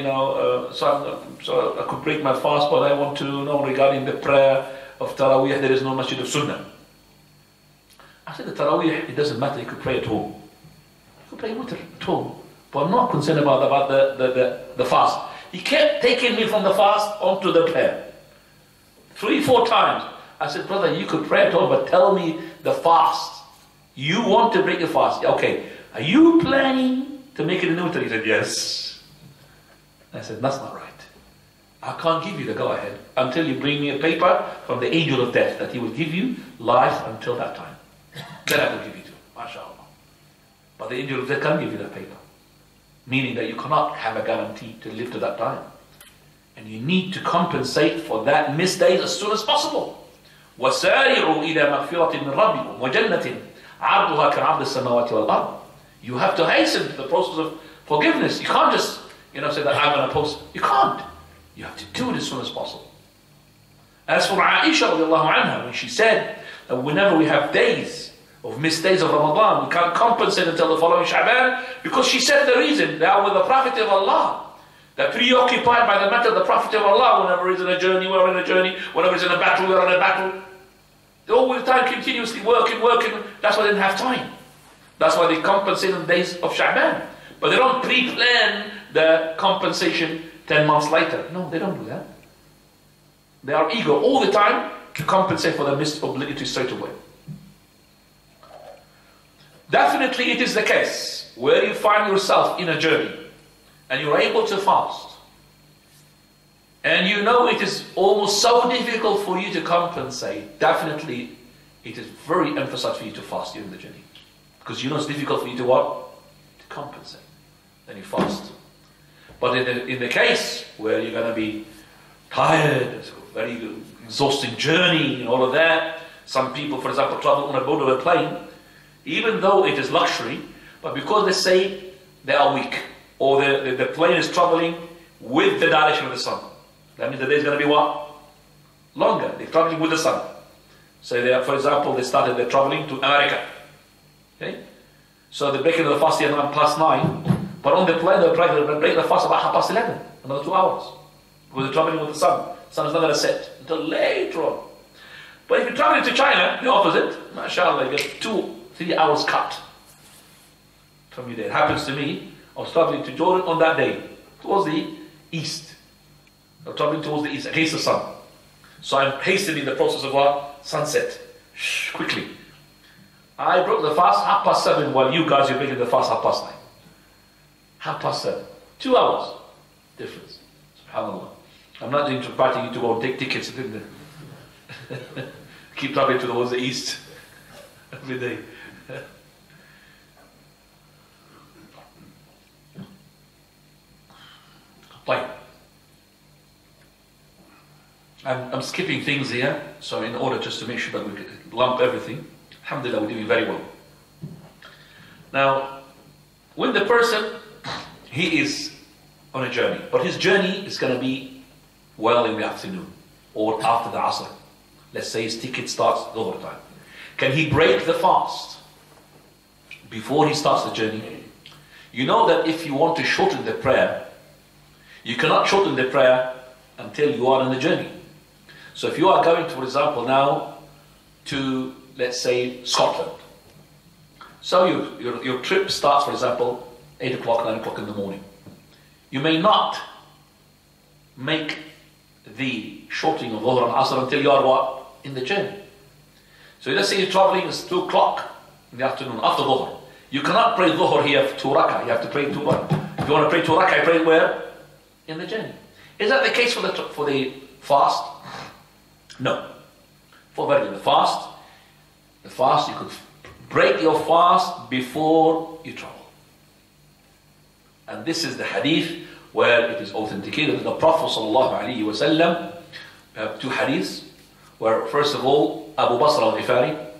so I could break my fast, but I want to know regarding the prayer of Taraweeh, there is no Masjid of Sunnah. I said, the Taraweeh, it doesn't matter, you could pray at home. You could pray at home. But I'm not concerned about the fast. He kept taking me from the fast onto the prayer. 3-4 times. I said, brother, you could pray at home, but tell me the fast. You want to break the fast. Okay, are you planning to make it a notary? He said, yes. I said, that's not right. I can't give you the go-ahead until you bring me a paper from the angel of death that he will give you life until that time. Then I will give you to, mashallah. But the angel of death can't give you that paper. Meaning that you cannot have a guarantee to live to that time. And you need to compensate for that missed days as soon as possible. وَسَارِعُوا إِلَى مَغْفِرَةٍ مِّن رَبِّكُمْ وَجَنَّةٍ عَرْضُهَا كَعَرْضِ السَّمَاوَاتِ وَالْأَرْضِ. You have to hasten the process of forgiveness. You can't just, say that I'm going to post. You can't. You have to do it as soon as possible. As for Aisha radiallahu anha, when she said that whenever we have days of missed days of Ramadan, we can't compensate until the following Sha'ban, because she said the reason, they are with the Prophet of Allah. They're preoccupied by the matter of the Prophet of Allah. Whenever he's in a journey, we're in a journey. Whenever he's in a battle, we're in a battle. They're all the time continuously working. That's why they didn't have time. That's why they compensate on the days of Sha'ban. But they don't pre-plan the compensation 10 months later. No, they don't do that. They are eager all the time to compensate for the missed obligatory straight away. Definitely it is the case where you find yourself in a journey and you're able to fast. And you know it is almost so difficult for you to compensate. Definitely it is very emphasized for you to fast during the journey. Because you know it's difficult for you to what? To compensate. Then you fast. But in the case where you're going to be tired, it's a very exhausting journey and all of that. Some people, for example, travel on a boat or a plane, even though it is luxury, but because they say they are weak, or the plane is traveling with the direction of the sun. That means the day is going to be what? Longer. They're traveling with the sun. So they are, for example, they're traveling to America. Okay? So they're breaking the fast at 9:30, but on the plane they're breaking the fast about 11:30, another 2 hours. Because they're traveling with the sun. The sun is not going to set until later on. But if you're traveling to China, the opposite, mashallah, you get 2-3 hours cut from your day. It happens to me. I was traveling to Jordan on that day, towards the east. I was traveling towards the east, against the sun. So I'm hastening the process of what? Sunset. Quickly. I broke the fast 7:30, while you guys are breaking the fast 9:30. 7:30. 2 hours difference. SubhanAllah. I'm not inviting you to go and take tickets. Keep traveling towards the east every day. Right. I'm skipping things here, so in order just to make sure that we lump everything. Alhamdulillah, we're doing very well. Now, when the person, he is on a journey, but his journey is going to be well in the afternoon or after the Asr. Let's say his ticket starts Dhuhr time. Can he break the fast before he starts the journey? You know that if you want to shorten the prayer, you cannot shorten the prayer until you are on the journey. So if you are going, for example, now to, let's say, Scotland. So your trip starts, for example, 8 o'clock, 9 o'clock in the morning. You may not make the shortening of Dhuhr and Asr until you are what? In the journey. So let's say you're traveling, it's 2 o'clock in the afternoon, after Dhuhr. You cannot pray Dhuhr here 2 rak'ah, you have to pray 2 rak'ah. If you want to pray 2 rak'ah, you pray where? In the journey. Is that the case for the fast? No. For the fast, you could break your fast before you travel. And this is the hadith where it is authenticated that the Prophet ﷺ, we have 2 hadiths, where first of all, Abu Basr al-Ghifari,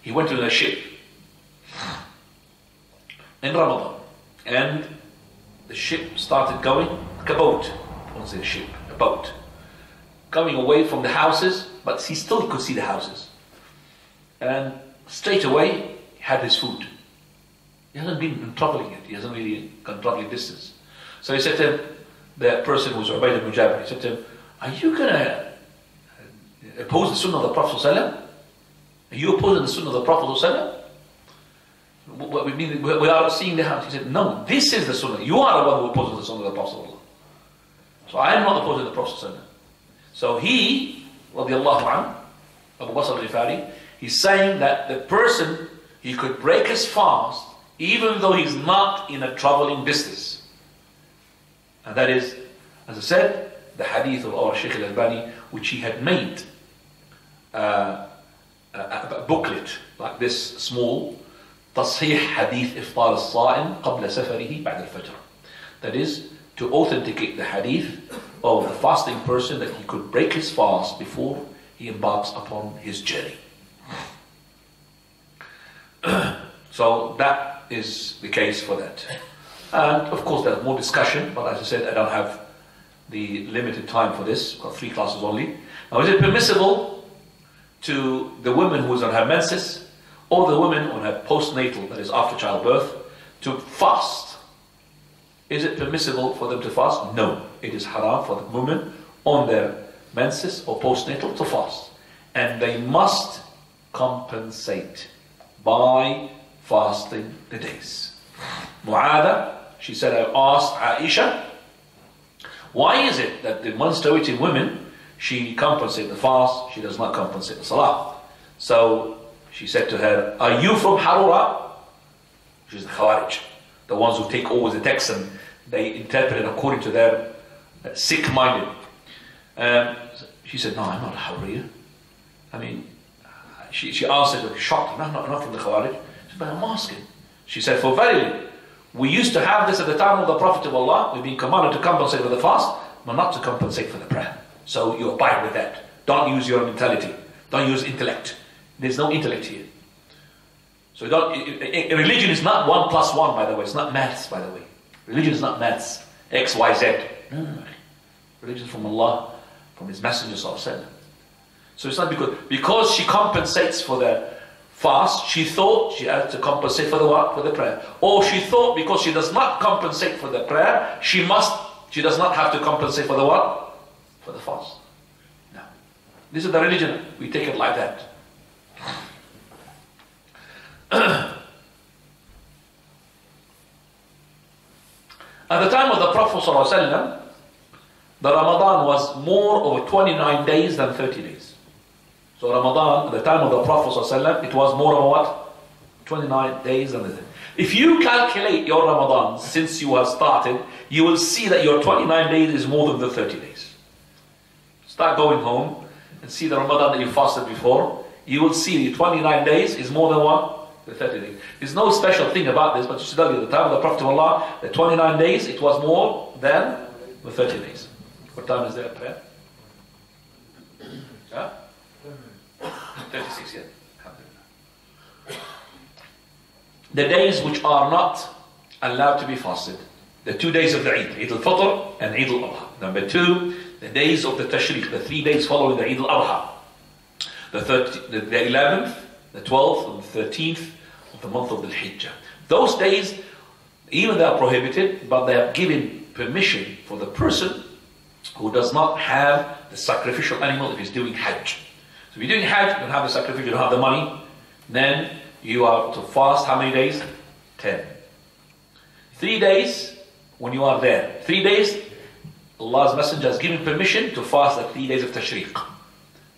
he went to a ship in Ramadan, and the ship started going like a boat. I won't say a ship, a boat. Going away from the houses, but he still could see the houses. And straight away, he had his food. He hasn't been traveling yet. He hasn't really gone traveling distance. So he said to him, the person who was Ubayd ibn Jabir, he said to him, are you going to oppose the sunnah of the Prophet ﷺ? Are you opposing the sunnah of the Prophet ﷺ? What we mean, without seeing the house. He said, no, this is the sunnah. You are the one who opposes the sunnah of the Prophet ﷺ. So I am not opposing the Prophet ﷺ. So he, radiallahu anhu, Abu Basr al-Ghifari, he's saying that the person, he could break his fast even though he's not in a traveling distance. And that is, as I said, the hadith of our Shaykh al-Albani, which he had made a booklet like this small, تصحيح حديث إفطار الصائم قبل سفره بعد الفجر. That is, to authenticate the hadith of the fasting person that he could break his fast before he embarks upon his journey. So that is the case for that. And of course there's more discussion, but as I said, I don't have the limited time for this. I've got 3 classes only. Now, is it permissible to the woman who is on her menses or the woman on her postnatal, that is after childbirth, to fast? Is it permissible for them to fast? No. It is haram for the women on their menses or postnatal to fast. And they must compensate by fasting the days. Mu'adha, she said, I asked Aisha, why is it that the menstruating women, she compensates the fast, she does not compensate the salah? So she said to her, are you from Harura? She's the Khawarij, the ones who take always the text and they interpret it according to their sick-minded. She said, no, I'm not a Haruriya. I mean, she answered, shocked, no, I'm not from the Khawarij. She said, but I'm asking. She said, for verily, we used to have this at the time of the Prophet of Allah. We've been commanded to compensate for the fast, but not to compensate for the prayer. So you abide with that. Don't use your mentality. Don't use intellect. There's no intellect here. So religion is not 1 + 1, by the way. It's not maths, by the way. Religion is not maths. X, Y, Z. No. Religion is from Allah, from His Messenger ﷺ. So it's not because she compensates for the fast, she thought she had to compensate for the what? For the prayer. Or she thought because she does not compensate for the prayer, she does not have to compensate for the what? For the fast. No. This is the religion. We take it like that. At the time of the Prophet ﷺ, the Ramadan was more over 29 days than 30 days. So Ramadan, at the time of the Prophet ﷺ, it was more of what? 29 days than 30. If you calculate your Ramadan since you have started, you will see that your 29 days is more than the 30 days. Start going home and see the Ramadan that you fasted before. You will see the 29 days is more than what? The 30 days. There's no special thing about this, but just to tell you, at the time of the Prophet of Allah, the 29 days, it was more than the 30 days. What time is there at prayer? Huh? 36, yeah. The days which are not allowed to be fasted, the 2 days of the Eid, Eid al-Fitr and Eid al-Adha. Number 2, the days of the Tashriq, the 3 days following the Eid al-Adha. The 11th, the 12th, and the 13th of the month of the Hijjah. Those days, even they are prohibited, but they have given permission for the person who does not have the sacrificial animal if he's doing Hajj. So if you're doing Hajj, you don't have the sacrificial, you don't have the money, then you are to fast how many days? 10. 3 days when you are there. 3 days, Allah's Messenger has given permission to fast the 3 days of Tashriq.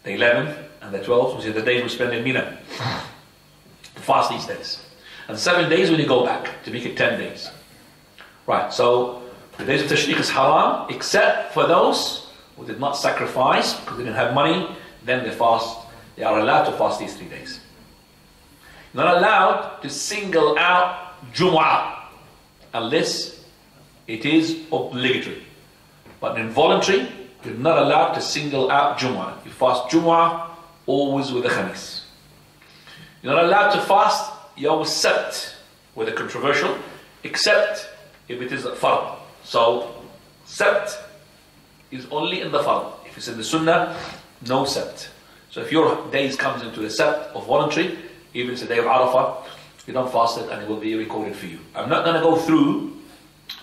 The 11th and the 12th, which is the days we spend in Mina. To fast these days. And 7 days when you go back, to make it 10 days. Right, so the days of Tashriq is haram, except for those who did not sacrifice, because they didn't have money, then they fast. They are allowed to fast these 3 days. You're not allowed to single out Jumu'ah, unless it is obligatory. But in voluntary, you're not allowed to single out Jumu'ah. You fast Jumu'ah always with the Khamis. You're not allowed to fast Yawm al-Sabt, whether controversial, except if it is a fard. So, Sabt is only in the fard. If it's in the Sunnah, no Sabt. So if your days comes into the Sabt of voluntary, even if it's a day of Arafah, you don't fast it and it will be recorded for you. I'm not going to go through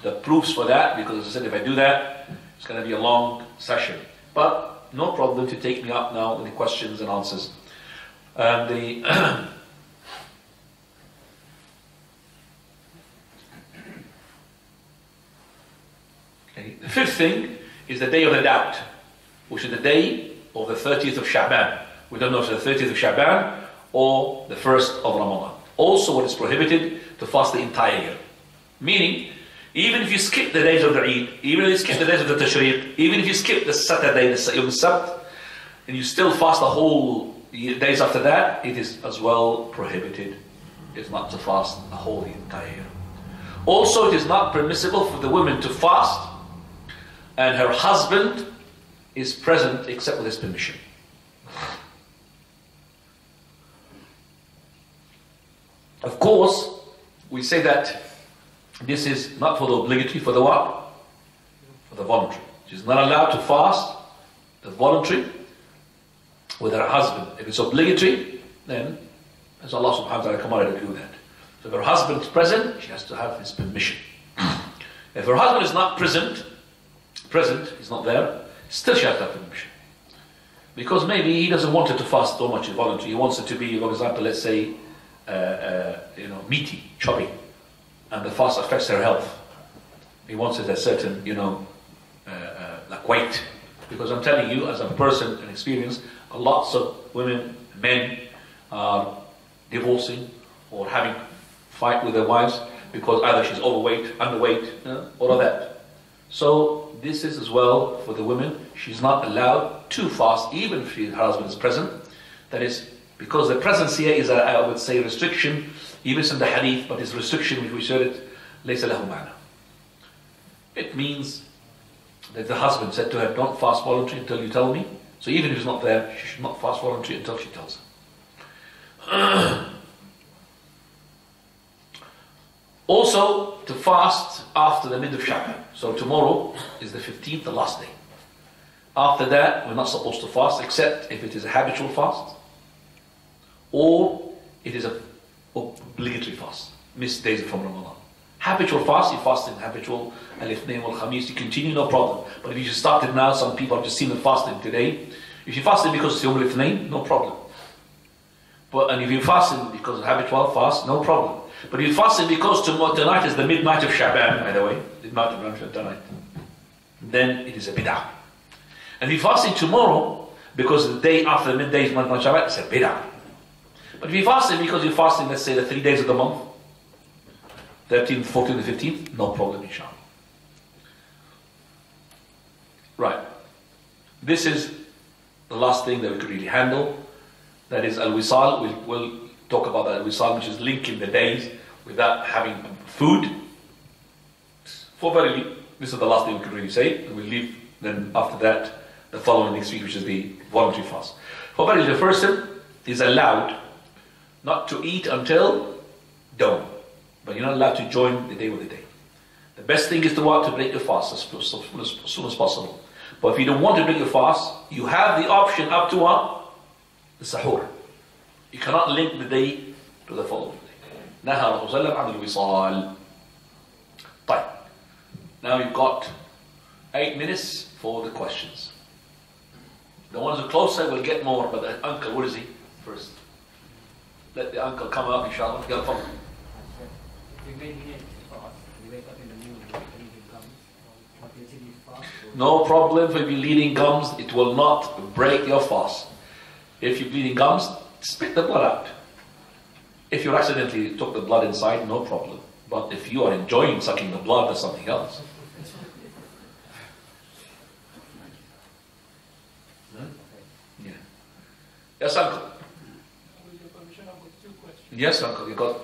the proofs for that, because as I said, if I do that, it's going to be a long session. But no problem to take me up now with the questions and answers. Okay. The fifth thing is the day of the doubt, which is the day of the 30th of Sha'ban. We don't know if it's the 30th of Sha'ban or the 1st of Ramadan. Also, what is prohibited to fast the entire year. Meaning, even if you skip the days of the Eid, even if you skip the days of the Tashriq, even if you skip the Saturday, the Yawm al-Sabt, and you still fast the whole days after that, it is as well prohibited. It's not to fast the whole entire year. Also, it is not permissible for the woman to fast and her husband is present except with his permission. Of course, we say that this is not for the obligatory, for the what? For the voluntary. She's not allowed to fast the voluntary with her husband. If it's obligatory, then as Allah subhanahu wa ta'ala commanded to do that. So if her husband is present, she has to have his permission. If her husband is not present, he's not there, still she has to have permission. Because maybe he doesn't want her to fast so much voluntary. He wants it to be, for example, let's say, meaty, chubby, and the fast affects her health. He wants it a certain, like weight. Because I'm telling you, as a person and experience, lots of women, men are divorcing or having fight with their wives because either she's overweight, underweight, all of that. So this is as well for the women. She's not allowed to fast even if her husband is present. That is because the presence here is, I would say, restriction. Even it's in the Hadith, but it's restriction which we said it. لَيْسَ لَهُ مَعْنَى. It means that the husband said to her, don't fast voluntary until you tell me. So even if he's not there, she should not fast voluntary until she tells him. Also, to fast after the mid of Sha'ban. So tomorrow is the 15th, the last day. After that, we're not supposed to fast except if it is a habitual fast or it is an obligatory fast. Missed days from Ramadan. Habitual fast, you fast in habitual al-Ithnain wal-Khamis, you continue, no problem. But if you just started now, some people have just seen them fasting today. If you fasted because it's Yawm al-Ithnain, no problem. And if you're fasting because of habitual fast, no problem. But if you're fasting because tonight is the midnight of Sha'ban, by the way, midnight of tonight, then it is a bid'ah. And if you're fasting tomorrow because the day after the midday is midnight Sha'ban, it's a bid'ah. But if you're fasting because you're fasting, let's say, the 3 days of the month, 13th, 14th, 15th, no problem, inshallah. Right. This is the last thing that we could really handle. That is al-wisal. We'll talk about that al-wisal, which is linking the days without having food. For verily, this is the last thing we could really say. And we'll leave then after that the following next week, which is the voluntary fast. For verily, the person is allowed not to eat until dawn. But you're not allowed to join the day with the day. The best thing is to break your fast as soon as possible. But if you don't want to break your fast, you have the option up to what? The sahur. You cannot link the day to the following day. نهى الرسول عن الوصال. طيب. Now you've got 8 minutes for the questions. The ones who are closer will get more, but the uncle, what is he? First. Let the uncle come up, inshallah. Get a phone. No problem if you're bleeding gums, it will not break your fast. If you're bleeding gums, spit the blood out. If you accidentally took the blood inside, no problem. But if you are enjoying sucking the blood, that's something else. Yeah. Yes, uncle. With your permission, I've got 2 questions. Yes, uncle, you got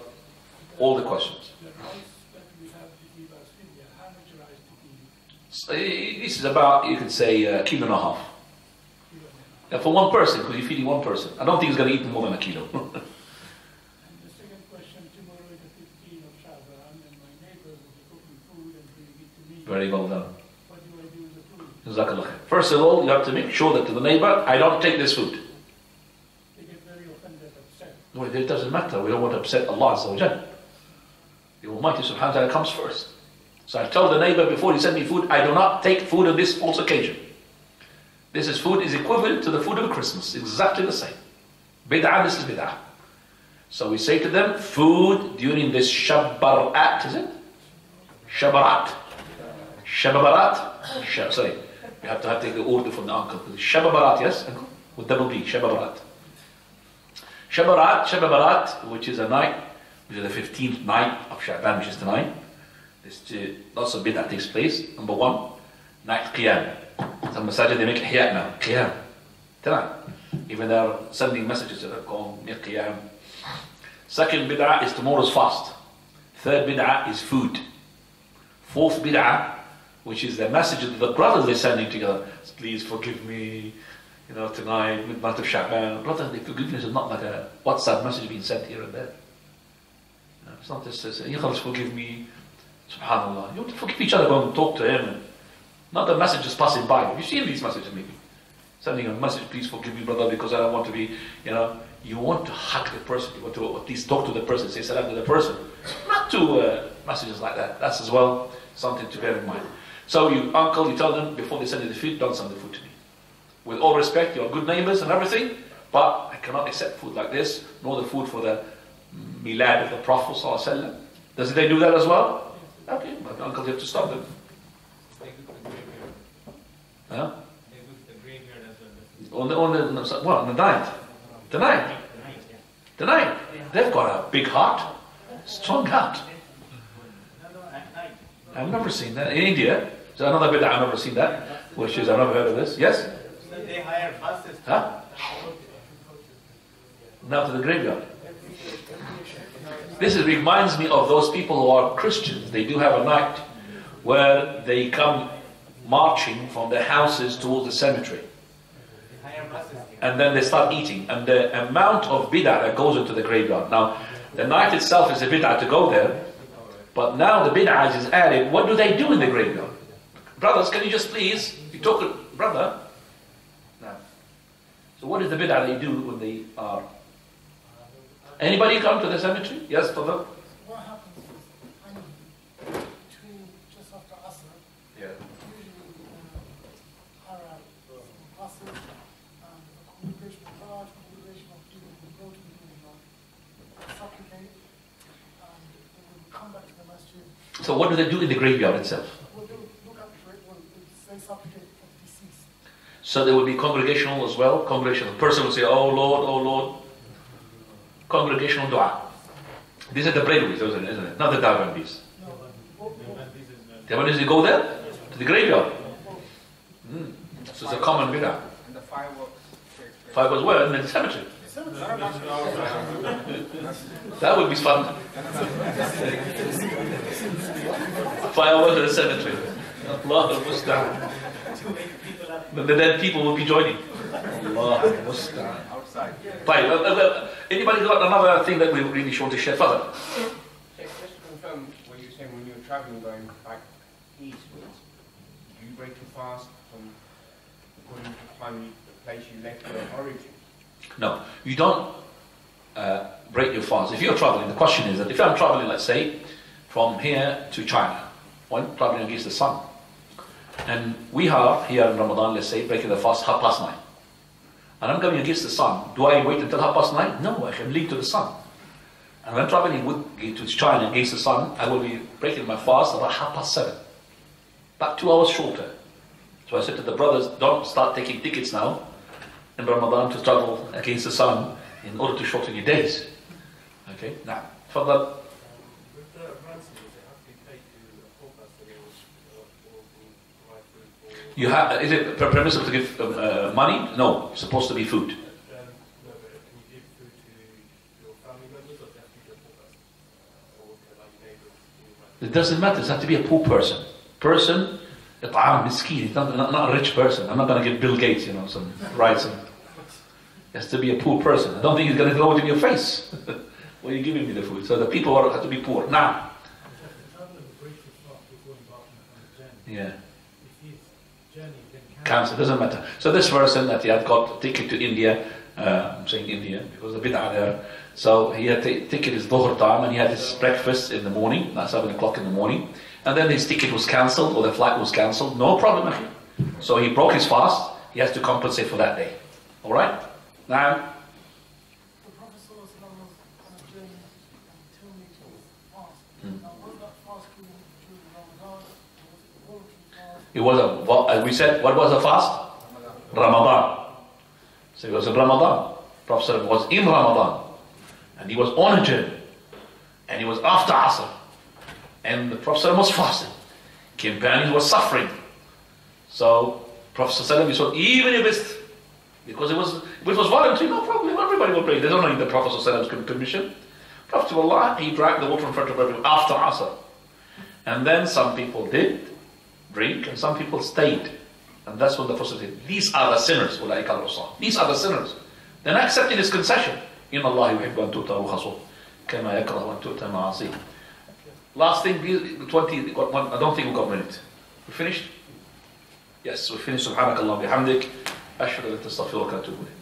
all the questions. The rice that we have to give us India, how much rice to give? This is about, you could say, 1.5 kilos. Yeah, for one person, because you're feeding one person. I don't think he's going to eat more than a kilo. And the second question, tomorrow is the 15th of Shaban, and my neighbor will be cooking food and bringing it to me. Very well done. What do I do with the food? Jazakallah khair. First of all, you have to make sure that to the neighbor, I don't take this food. They get very offended, upset. No, it doesn't matter. We don't want to upset Allah Azza wa Jal. The Almighty Subhanahu wa Ta'ala comes first. So I tell the neighbor before he sends me food, I do not take food on this false occasion. This food is equivalent to the food of Christmas. Exactly the same. Bid'ah, this is bid'ah. So we say to them, food during this Shabbarat, is it? Shabbarat. Shabbarat. Sorry. We have to take the order from the uncle. Shabbarat, yes? Uncle? With double B. Shabbarat. Shabbarat, which is a night, which is the 15th night of Sha'ban, which is tonight. Lots of bid'ah takes place. Number one, night Qiyam. Some masajid they make Ihya now. Qiyam. Tonight. Even they're sending messages that are called near Qiyam. Second bid'ah is tomorrow's fast. Third bid'ah is food. Fourth bid'ah, which is the message that the brothers they're sending together. Please forgive me, tonight, midnight of Sha'ban. Brother, the forgiveness is not like a WhatsApp message being sent here and there. It's not just say, forgive me, subhanAllah. You have to forgive each other, go and talk to him. And not a message just passing by. You've seen these messages maybe. Sending a message, please forgive me, brother, because I don't want to be, you want to hug the person. You want to at least talk to the person, say salam to the person. Not to messages like that. That's as well something to bear in mind. So you tell them before they send you the food, don't send the food to me. With all respect, you're good neighbors and everything, but I cannot accept food like this, nor the food for the milad of the Prophet ﷺ. Does they do that as well? Okay, but uncle, you have to stop them. Huh? On the night? Tonight? They've got a big heart, strong heart. I've never seen that. In India, there's another bit that I've never seen that, which is, I've never heard of this. Yes? They hire buses. Huh? Now to the graveyard. This reminds me of those people who are Christians. They do have a night where they come marching from their houses towards the cemetery. And then they start eating. And the amount of bid'ah that goes into the graveyard. Now, the night itself is a bid'ah to go there. But now the bid'ah is added. What do they do in the graveyard? Brothers, can you just please, you talk to brother? No. So what is the bid'ah they do when they are? Anybody come to the cemetery? Yes, brother? What happens is, between just after Asr, Yeah. usually hire buses and a congregation, a large congregation of people who go to the graveyard, supplicate, and they will come back to the masjid. So what do they do in the graveyard itself? Well, they will look at the grave, well, they say supplicate for the deceased. So there will be congregational as well. Congregational. The person will say, "Oh Lord, oh Lord." Congregational dua. These are the Brailwis, isn't it? Not the Dawandis. The Dawandis, they go there? To the graveyard. So it's a common bid'ah. And the fireworks. Fireworks were in the cemetery. That would be fun. Fireworks in the cemetery. Allah al-Musta'an. But the dead people will be joining. Allah al-Musta'an. Outside. Anybody got another thing that we really want to share further? Just to confirm what you're saying, when you're traveling going back eastwards, do you break your fast from according to the place you left your origin? No, you don't break your fast. If you're traveling, the question is that if I'm traveling, let's say, from here to China, traveling against the sun, and we are here in Ramadan, let's say, breaking the fast 9:30. And I'm going against the sun. Do I wait until 9:30? No, I can lead to the sun. And when traveling to China against the sun, I will be breaking my fast about 7:30. About 2 hours shorter. So I said to the brothers, don't start taking tickets now in Ramadan to travel against the sun in order to shorten your days. Okay, now, for the With the ransom, does it have to be paid to a poor person or provide food for? is it permissible to give money? No, it's supposed to be food. No, but can you give food to your family members or does it have to be a poor person? Or like neighbours? It doesn't matter, it has to be a poor person. Person, miskin, it's not a rich person. I'm not going to give Bill Gates, some rice. He has to be a poor person. I don't think he's going to throw it in your face. When you giving me the food. So the people have to be poor. Now. Yeah. Cancer, doesn't matter. So this person that he had got a ticket to India, I'm saying India because the bid'ah there. So he had to ticket his dhuhr time and he had his breakfast in the morning, at 7 o'clock in the morning. And then his ticket was cancelled or the flight was cancelled. No problem. So he broke his fast. He has to compensate for that day. Alright? Now. The Prophet was on a journey and 2 meters fast. Now, was that fast during Ramadan? Or was it It was as we said, what was the fast? Ramadan. So it was in Ramadan. Prophet was in Ramadan. And he was on a journey. And he was after Asr. And the Prophet was fasting. Companions were suffering. So Prophet said, even if it's, because it was voluntary, no problem, everybody will pray. They don't need the Prophet's permission. Prophet of Allah, he drank the water in front of everyone after Asr. And then some people did drink and some people stayed. And that's when the Prophet said, these are the sinners. These are the sinners. They're not accepting his concession. إِنَّ اللَّهِ يُحِبُّ أَن تُؤْتَى رُخَصُهُ كَمَا يَكْرَهُ أَن تُؤْتَى مَعَاصِيهِ. Last thing, 20, I don't think we've got a minute. We finished? Yes, we finished. سبحانك اللهم وبحمدك أشهد أن لا إله إلا أنت أستغفرك وأتوب إليك.